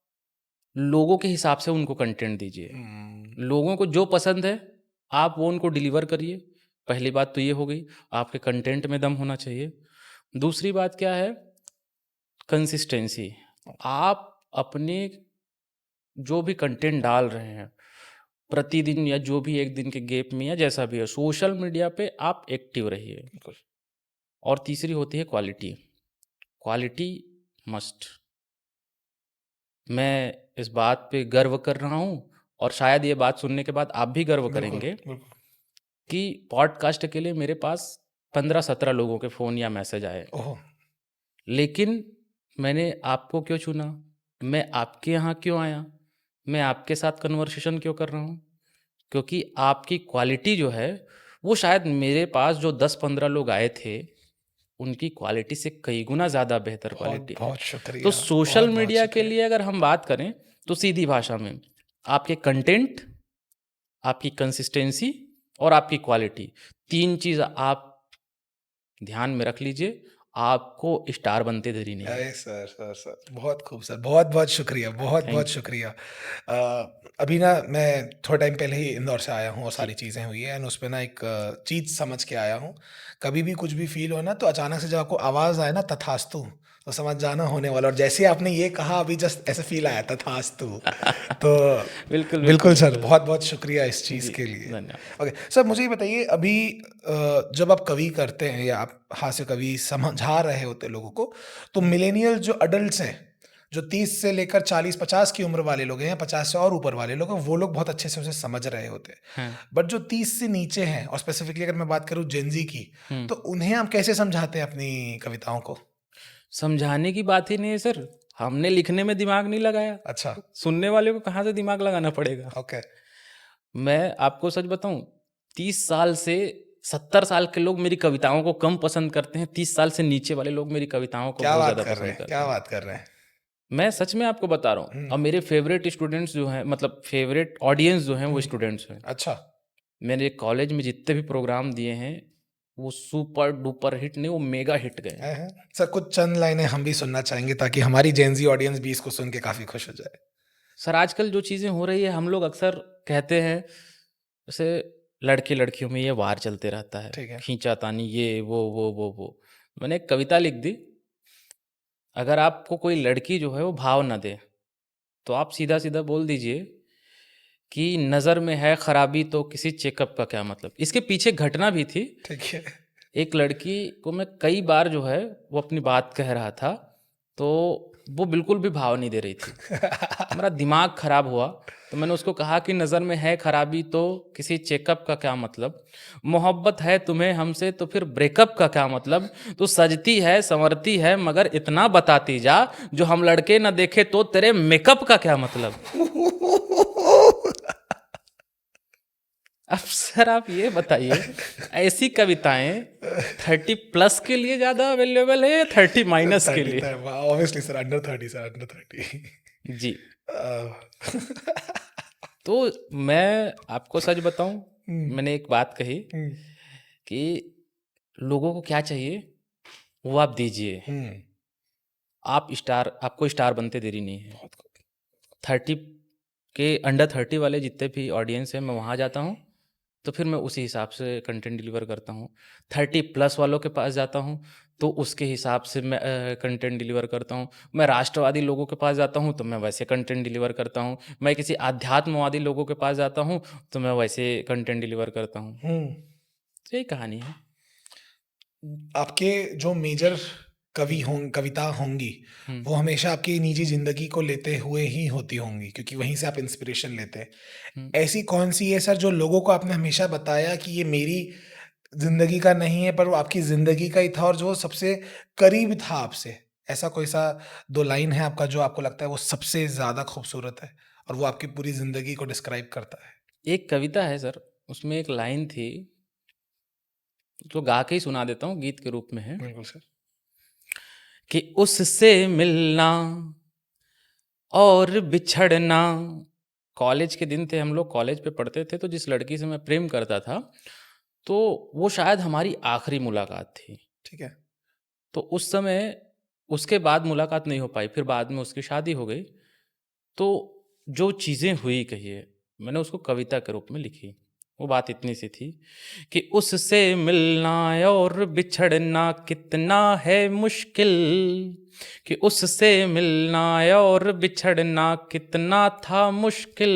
लोगों के हिसाब से उनको कंटेंट दीजिए। हुँ। लोगों को जो पसंद है, आप वो उनको डिलीवर करिए। पहली बात तो ये हो गई, आपके कंटेंट में दम होना चाहिए। दूसरी बात क्या है, कंसिस्टेंसी। आप अपने जो भी कंटेंट डाल रहे हैं, प्रतिदिन या जो भी 1 दिन के गैप में या जैसा भी है, सोशल मीडिया पे आप एक्टिव रहिए। बिल्कुल। और तीसरी होती है क्वालिटी। Quality must. मैं इस बात पे गर्व कर रहा हूँ, और शायद ये बात सुनने के बाद आप भी गर्व बिल्कुल, करेंगे बिल्कुल। कि पॉडकास्ट के लिए मेरे पास 15-17 लोगों के फ़ोन या मैसेज आए। ओह! लेकिन मैंने आपको क्यों चुना? मैं आपके यहाँ क्यों आया? मैं आपके साथ कन्वर्सेशन क्यों कर रहा हूँ? क्योंकि आपकी क्वालिटी जो है, वो शायद मेरे पास जो 10-15 लोग आए थे, उनकी क्वालिटी से कई गुना ज़्यादा बेहतर क्वालिटी है। बहुत-बहुत तो शुक्रिया, सोशल बहुत-बहुत मीडिया के शुक्रिया। लिए अगर हम बात करें, तो सीधी भाषा में, आपके कंटेंट, आपकी कंसिस्टेंसी और आपकी क्वालिटी, 3 चीज़ आप ध्यान में रख लीजिए, आपको स्टार बनते देरी नहीं है। अरे सर, बहुत खूब सर, बहुत-बहुत शुक्रिया, बहुत-बहुत थैंक यू। शुक्रिया। अभी ना मैं थोड़े टाइम पहले ही इंदौर से आया हूँ और जी। सारी चीज़ें हुई हैं एंड उसपे ना एक चीज़ समझ के आया हूँ। कभी भी कुछ भी फ़ील हो ना तो अचानक से जब आपको आवाज़ आए ना तथास्तु, तो समझ जाना होने वाला और जैसे ही आपने ये कहा अभी जस्ट ऐसा फ़ील आया तथास्तु। तो बिल्कुल, बिल्कुल, बिल्कुल सर, बिल्कुल। बहुत-बहुत शुक्रिया इस चीज़ जी, के लिए। धन्यवाद। ओके, सर मुझे ये बताइए अभी जब आप कवि करते हैं या आप हास्य कवि समझा रहे होते हैं लोगों को, तो मिलेनियल जो अडल्ट्स हैं, जो 30 से लेकर 40-50 की उम्र वाले लोग हैं या 50 से और ऊपर वाले लोग हैं, वो लोग बहुत अच्छे से उसे समझ रहे होते हैं। हाँ। बट जो 30 से नीचे हैं और स्पेसिफिकली अगर मैं बात करूँ जेन ज़ी की, हुँ। तो उन्हें आप कैसे समझाते हैं अपनी कविताओं को? समझाने की बात ही नहीं है सर, हमने लिखने में दिमाग नहीं लगाया, अच्छा, सुनने वाले को कहाँ से दिमाग लगाना पड़ेगा? ओके। मैं आपको सच बताऊँ, 30 साल से 70 साल के लोग मेरी कविताओं को कम पसंद करते हैं, 30 साल से नीचे वाले लोग मेरी कविताओं को क्या बहुत बात ज़्यादा कर रहे पसंद हैं? करते क्या हैं। बात कर रहे हैं? मैं सच में आपको बता रहा हूँ हुँ, और मेरे फ़ेवरेट स्टूडेंट्स जो हैं मतलब फ़ेवरेट ऑडियंस जो हैं वो हुँ। स्टूडेंट्स हैं। अच्छा, मैंने कॉलेज में जितने भी प्रोग्राम दिए हैं, वो सुपर डुपर हिट नहीं, वो मेगा हिट गए हैं। हैं, हैं। सर कुछ चंद लाइनें हम भी सुनना चाहेंगे ताकि हमारी जेन ज़ी ऑडियंस भी इसको सुन के काफ़ी खुश हो जाए। सर आजकल जो चीज़ें हो रही है हम लोग अक्सर कहते हैं, जैसे लड़के-लड़कियों में ये वार चलते रहता है, ठीक है। खींचातानी ये, वो। मैंने एक कविता लिख दी, अगर आपको कोई लड़की जो है वो भाव ना दे, तो आप सीधा-सीधा बोल दीजिए कि नज़र में है खराबी तो किसी चेकअप का क्या मतलब? इसके पीछे घटना भी थी। ठीक है। एक लड़की को मैं कई बार जो है वो अपनी बात कह रहा था, तो वो बिल्कुल भी भाव नहीं दे रही थी। मेरा दिमाग खराब हुआ, तो मैंने उसको कहा कि नज़र में है खराबी तो किसी चेकअप का क्या मतलब? मोहब्बत है तुम्हें हमसे तो फिर ब्रेकअप का क्या मतलब? तू सजती है, संवरती है मगर इतना बताती जा, जो हम लड़के ना देखे तो तेरे मेकअप का क्या मतलब? अब सर आप ये बताइए, ऐसी कविताएँ 30 प्लस के लिए ज़्यादा अवेलेबल है या 30 माइनस के 30 लिए? था obviously sir under 30 sir under 30 जी, अ, तो मैं आपको सच बताऊँ, हुँ, मैंने एक बात कही हुँ, कि लोगों को क्या चाहिए, वो आप दीजिए। हुँ। आपको स्टार बनते देरी नहीं है। बहुत खूब। 30 के अंडर 30 वाले जितने भी ऑडियंस हैं, मैं वहाँ जाता हूँ, तो फिर मैं उसी हिसाब से कंटेंट डिलीवर करता हूँ। 30 प्लस वालों के पास जाता हूँ, तो उसके हिसाब से मैं कंटेंट डिलीवर करता हूँ। मैं राष्ट्रवादी लोगों के पास जाता हूँ, तो मैं वैसे कंटेंट डिलीवर करता हूँ। मैं किसी आध्यात्मवादी लोगों के पास जाता हूँ, तो मैं वैसे कंटेंट डिलीवर करता हूँ। हुँ। तो यही कहानी है। आपके जो मेजर कविता होंगी, हुँ, वो हमेशा आपकी निजी ज़िंदगी को लेते हुए ही होती होंगी क्योंकि वहीं से आप इंस्पिरेशन लेते हैं। हुँ। ऐसी कौन-सी है सर जो लोगों को आपने हमेशा बताया कि ये मेरी ज़िंदगी का नहीं है पर वो आपकी ज़िंदगी का ही था और जो सबसे करीब था आपसे? ऐसा कोई-सा 2 लाइन है आपका जो आपको लगता है वो सबसे ज़्यादा खूबसूरत है और वो आपकी पूरी ज़िंदगी को डिस्क्राइब करता है? एक कविता है सर, उसमें एक लाइन थी, जो गा के ही सुना देता हूँ, गीत के रूप में है बिल्कुल सर। कि उससे मिलना और बिछड़ना। कॉलेज के दिन थे, हम लोग कॉलेज पे पढ़ते थे, तो जिस लड़की से मैं प्रेम करता था, तो वो शायद हमारी आखिरी मुलाकात थी। ठीक है। तो उस समय उसके बाद मुलाकात नहीं हो पाई, फिर बाद में उसकी शादी हो गई। तो जो चीज़ें हुई कहिए, मैंने उसको कविता के रूप में लिखी। वो बात इतनी सी थी कि उससे मिलना और बिछड़ना कितना है मुश्किल, कि उससे मिलना और बिछड़ना कितना था मुश्किल,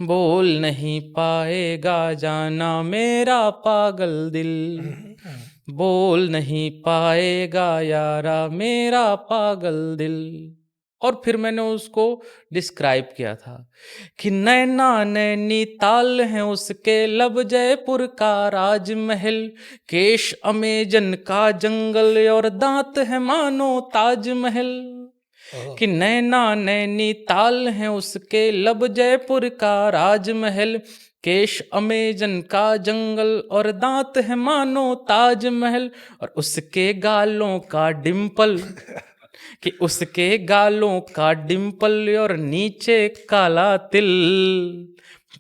बोल नहीं पाएगा जाना मेरा पागल दिल, हुँ, हुँ। बोल नहीं पाएगा यारा मेरा पागल दिल। और फिर मैंने उसको डिस्क्राइब किया था कि नैना नैनीताल है उसके, लब जयपुर का राजमहल, केश अमेजन का जंगल और दांत है मानो ताजमहल, ओह! कि नैना नैनीताल है उसके, लब जयपुर का राजमहल, केश अमेजन का जंगल और दांत है मानो ताजमहल, और उसके गालों का डिंपल, कि उसके गालों का डिंपल और नीचे काला तिल,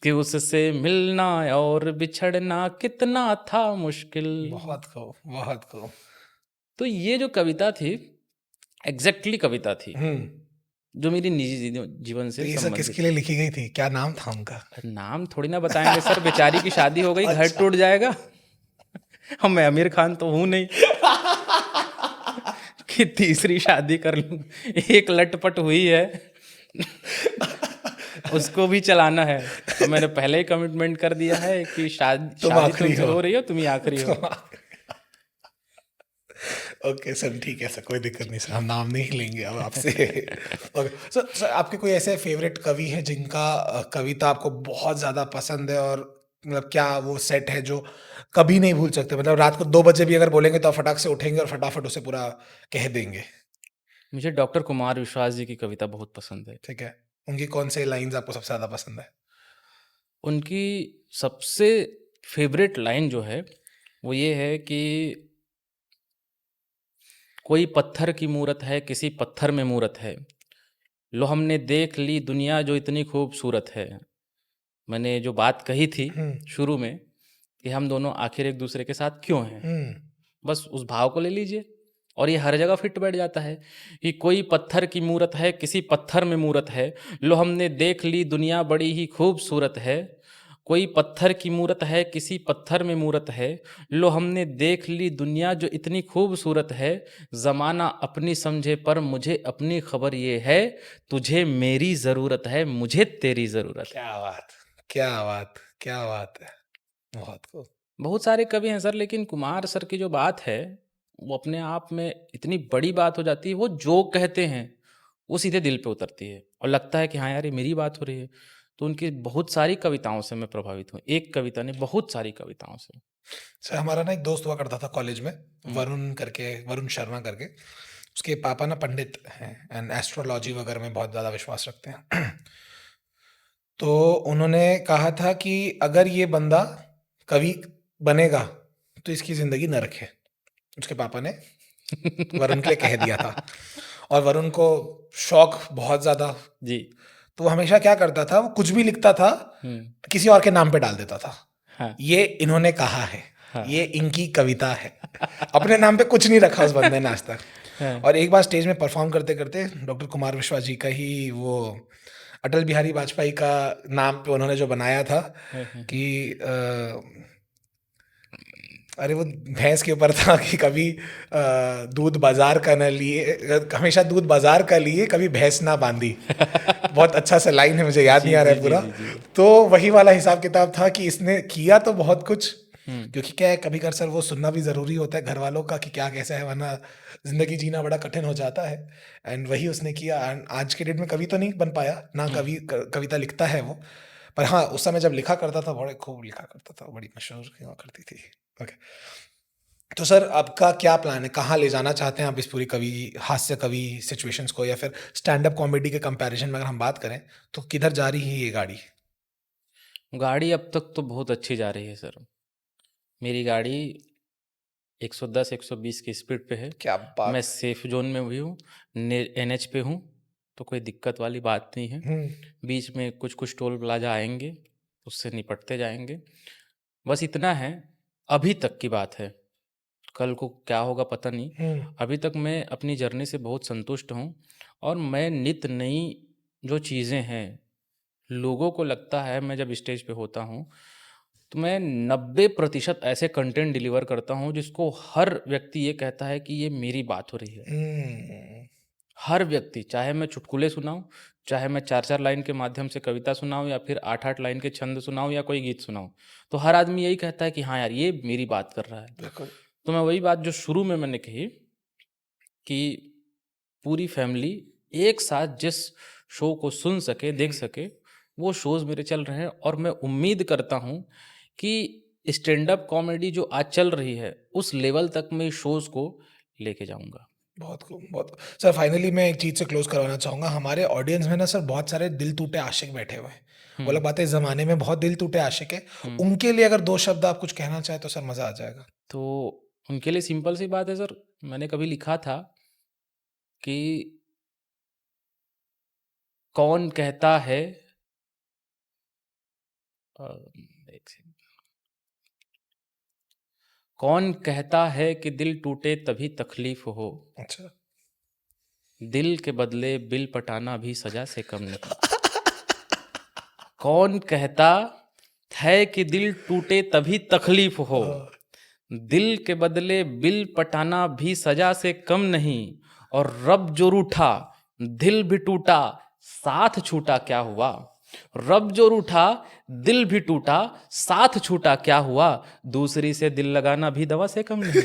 कि उससे मिलना और बिछड़ना कितना था मुश्किल। बहुत खूब, बहुत खूब। तो ये जो कविता थी, एग्जैक्टली कविता थी हुँ। जो मेरी निजी जीवन तो से ये सब संबंधित किसके लिए थी। लिखी गई थी? क्या नाम था उनका? नाम थोड़ी ना बताएंगे सर, बेचारी की शादी हो गई, घर अच्छा। टूट जाएगा। अब मैं आमिर खान तो हूं नहीं कि तीसरी शादी कर लूं। एक लटपट हुई है, उसको भी चलाना है, और मैंने पहले ही कमिटमेंट कर दिया है कि शादी तुम शादी आखिरी तुमसे हो। हो रही हो, तुम ही आखिरी हो। तुम आखिरी ओके सर, ठीक है सर, कोई दिक्कत नहीं सर, हम नाम नहीं लेंगे अब आपसे। ओके सर, आपके कोई ऐसे फेवरेट कवि है जिनका कविता आपको बहुत ज़्यादा पसंद है, और मतलब क्या वो सेट है जो कभी नहीं भूल सकते? मतलब रात को 2 बजे भी अगर बोलेंगे तो आप फटाक से उठेंगे और फटाफट उसे पूरा कह देंगे, मुझे डॉक्टर कुमार विश्वास जी की कविता बहुत पसंद है। ठीक है? उनकी कौन से लाइन्स आपको सबसे ज़्यादा पसंद है? उनकी सबसे फ़ेवरेट लाइन जो है, वो ये है कि कोई पत्थर की मूरत है, किसी पत्थर में मूरत है। लो हमने देख ली दुनिया जो इतनी खूबसूरत है। मैंने जो बात कही थी हुँ, शुरू में कि हम दोनों आखिर एक दूसरे के साथ क्यों हैं, हुँ, बस उस भाव को ले लीजिए और ये हर जगह फिट बैठ जाता है कि कोई पत्थर की मूरत है, किसी पत्थर में मूरत है। लो हमने देख ली दुनिया बड़ी ही खूबसूरत है। कोई पत्थर की मूरत है, किसी पत्थर में मूरत है। लो हमने देख ली दुनिया जो इतनी खूबसूरत है। ज़माना अपनी समझे पर मुझे अपनी खबर ये है, तुझे मेरी ज़रूरत है, मुझे तेरी ज़रूरत है। क्या बात! क्या बात! क्या बात है! बहुत खूब। बहुत सारे कवि हैं सर, लेकिन कुमार सर की जो बात है, वो अपने आप में इतनी बड़ी बात हो जाती है। वो जो कहते हैं, वो सीधे दिल पे उतरती है और लगता है कि हाँ यार, ये मेरी बात हो रही है। तो उनकी बहुत सारी कविताओं से मैं प्रभावित हूँ। एक कविता नहीं, बहुत सारी कविताओं से। सर हमारा ना एक दोस्त हुआ करता था कॉलेज में, हुँ, वरुण करके, वरुण शर्मा करके। उसके पापा ना पंडित हैं एंड एस्ट्रोलॉजी वगैरह में बहुत ज़्यादा विश्वास रखते हैं। तो उन्होंने कहा था कि अगर ये बंदा कवि बनेगा तो इसकी ज़िंदगी नरक है। उसके पापा ने वरुण के लिए कह दिया था, और वरुण को शौक बहुत ज़्यादा। जी। तो वो हमेशा क्या करता था, वो कुछ भी लिखता था, हुँ, किसी और के नाम पे डाल देता था। हाँ, ये इन्होंने कहा है, हाँ। ये इनकी कविता है। अपने नाम पे कुछ नहीं रखा उस बंदे ने आज तक। हाँ, और एक बार स्टेज में परफ़ॉर्म करते-करते डॉक्टर कुमार विश्वास जी का ही वो अटल बिहारी वाजपेयी का नाम पे उन्होंने जो बनाया था हाँ, हाँ, हाँ। कि अरे वो भैंस के ऊपर था कि कभी दूध बाज़ार का ना लिए, हमेशा दूध बाज़ार का लिए, कभी भैंस ना बाँधी। बहुत अच्छा सा लाइन है, मुझे याद नहीं जी, आ रहा जी, है जी, पूरा। जी, जी। तो वही वाला हिसाब-किताब था कि इसने किया तो बहुत कुछ, हुँ, क्योंकि क्या है कभी-कभार सर वो सुनना भी ज़रूरी होता है घरवालों का कि क्या कैसा है, वरना ज़िंदगी जीना बड़ा कठिन हो जाता है। एंड वही उसने किया, एंड आज के डेट में कवि तो नहीं बन पाया, ना हुँ। कवि क कविता लिखता है वो। पर हाँ, उस समय जब लिखा करता था, बड़े खूब लिखा करता था, बड़ी मशहूर हुआ करती थी। ओके। तो सर आपका क्या प्लान है? कहाँ ले जाना चाहते हैं आप इस पूरी कवि हास्य कवि सिचुएशंस को, या फिर स्टैंड अप कॉमेडी के कंपैरिज़न में अगर हम बात करें, तो किधर जा रही है ये गाड़ी? गाड़ी अब तक तो बहुत अच्छी जा रही है सर। मेरी गाड़ी 110-120 की स्पीड पे है। क्या मैं बात! सेफ ज़ोन में भी हूँ, ने एनएच पे हूँ, तो कोई दिक्कत वाली बात नहीं है। हुँ, बीच में कुछ-कुछ टोल प्लाज़ा आएँगे, उससे निपटते जाएँगे। बस इतना है, अभी तक की बात है, कल को क्या होगा पता नहीं। हुँ, अभी तक मैं अपनी जर्नी से बहुत संतुष्ट हूँ और मैं नित नई जो चीज़ें हैं, लोगों को लगता है मैं जब स्टेज पे होता हूँ, तो मैं 90% ऐसे कंटेंट डिलीवर करता हूँ जिसको हर व्यक्ति ये कहता है कि ये मेरी बात हो रही है। हुँ, हर व्यक्ति, चाहे मैं चुटकुले सुनाऊँ, चाहे मैं 4-4 लाइन के माध्यम से कविता सुनाऊँ या फिर 8-8 लाइन के छंद सुनाऊँ या कोई गीत सुनाऊँ, तो हर आदमी यही कहता है कि हाँ यार, ये मेरी बात कर रहा है। बिल्कुल। तो मैं वही बात जो शुरू में मैंने कही कि पूरी फैमिली एक साथ जिस शो को सुन सके, देख हुँ, सके, वो शोज़ मेरे चल रहे हैं और मैं उम्मीद करता हूँ कि स्टैंड अप कॉमेडी जो आज चल रही है, उस लेवल तक मैं इस शोज़ को लेके जाऊँगा। बहुत खूब, बहुत। सर फाइनली मैं एक चीज़ से क्लोज़ करवाना चाहूँगा, हमारे ऑडियंस में ना सर बहुत सारे दिल टूटे आशिक बैठे हुए हैं। हुँ, वो लोग बात है, इस ज़माने में बहुत दिल टूटे आशिक हैं। हुँ। उनके लिए अगर 2 शब्द आप कुछ कहना चाहें तो सर मज़ा आ जाएगा। तो उनके लिए सिंपल सी बात है सर, मैंने कभी लिखा था कि कौन कहता है अ, एक सेकंड, कौन कहता है कि दिल टूटे तभी तकलीफ़ हो, अच्छा। दिल के बदले बिल पटाना भी सज़ा से कम नहीं। कौन कहता है कि दिल टूटे तभी तकलीफ़ हो, हाँ, दिल के बदले बिल पटाना भी सज़ा से कम नहीं, और रब जो रूठा, दिल भी टूटा, साथ छूटा क्या हुआ? रब जो रूठा, दिल भी टूटा, साथ छूटा क्या हुआ? दूसरी से दिल लगाना भी दवा से कम नहीं।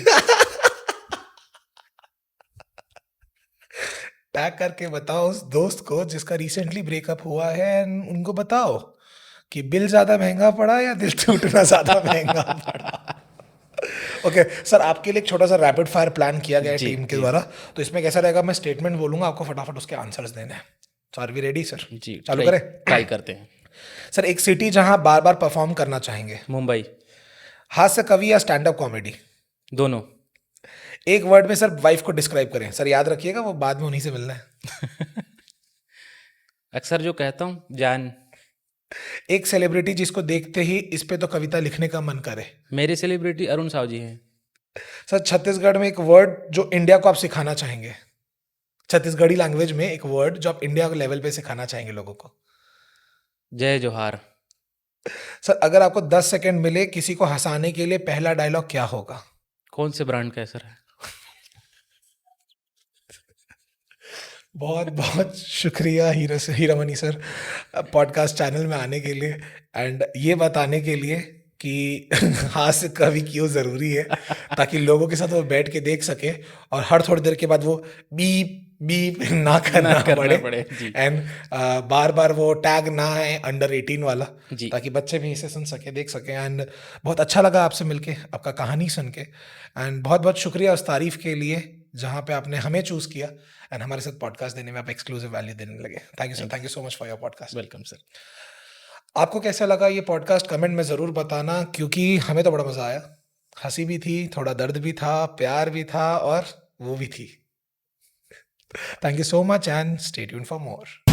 टैग करके बताओ उस दोस्त को जिसका रिसेंटली ब्रेकअप हुआ है एंड उनको बताओ कि बिल ज़्यादा महँगा पड़ा या दिल टूटना ज़्यादा महँगा पड़ा। ओके सर, आपके लिए एक छोटा-सा रैपिड फायर प्लान किया गया है जी, टीम के जी, द्वारा। तो इसमें कैसा रहेगा, मैं स्टेटमेंट बोलूँगा, आपको फटाफट उसके आंसर्स देने हैं। सो आर वी रेडी सर? जी, चालू ट्राई करें? ट्राई करते हैं। सर, एक सिटी जहाँ बार-बार परफ़ॉर्म करना चाहेंगे। मुंबई, हास्य कवि या स्टैंड अप कॉमेडी? दोनों। एक वर्ड में सर वाइफ़ को डिस्क्राइब करें। सर याद रखिएगा वो बाद में उन्हीं से मिलना है। अक्सर जो कहता हूँ, जान। एक सेलिब्रिटी जिसको देखते ही इस पे तो कविता लिखने का मन करे। मेरे सेलिब्रिटी अरुण साव जी हैं। सर, छत्तीसगढ़ में एक वर्ड जो इंडिया को आप सिखाना चाहेंगे। छत्तीसगढ़ी लैंग्वेज में एक वर्ड जो आप इंडिया के लेवल पे सिखाना चाहेंगे लोगों को। जय जोहार। सर, अगर आपको 10 सेकंड मिले किसी को हँसाने के लिए, पहला डायलॉग क्या होगा? कौन से ब्रांड का है सर? बहुत-बहुत शुक्रिया हीरामणि सर, पॉडकास्ट चैनल में आने के लिए एंड ये बताने के लिए कि हास्य कवि क्यों ज़रूरी है, ताकि लोगों के साथ वो बैठ के देख सके और हर थोड़ी देर के बाद वो बीप, बीप ना ना करना करना पड़े पड़े। जी, एंड बार-बार वो टैग ना आए अंडर 18 वाला, जी। ताकि बच्चे भी इसे सुन सकें, देख सकें एंड बहुत अच्छा लगा आपसे मिलके, आपका कहानी सुन के एंड बहुत-बहुत शुक्रिया उस तारीफ़ के लिए, जहाँ पे आपने हमें चूज़ किया एंड हमारे साथ पॉडकास्ट देने में आप एक्सक्लूसिव वैल्यू देने लगे। Thank you sir, thank thank you so much for your podcast. Welcome sir. आपको कैसा लगा ये पॉडकास्ट कमेंट में ज़रूर बताना, क्योंकि हमें तो बड़ा मज़ा आया। हँसी भी थी, थोड़ा दर्द भी था, प्यार भी था और वो भी थी। Thank you so much and stay tuned for more.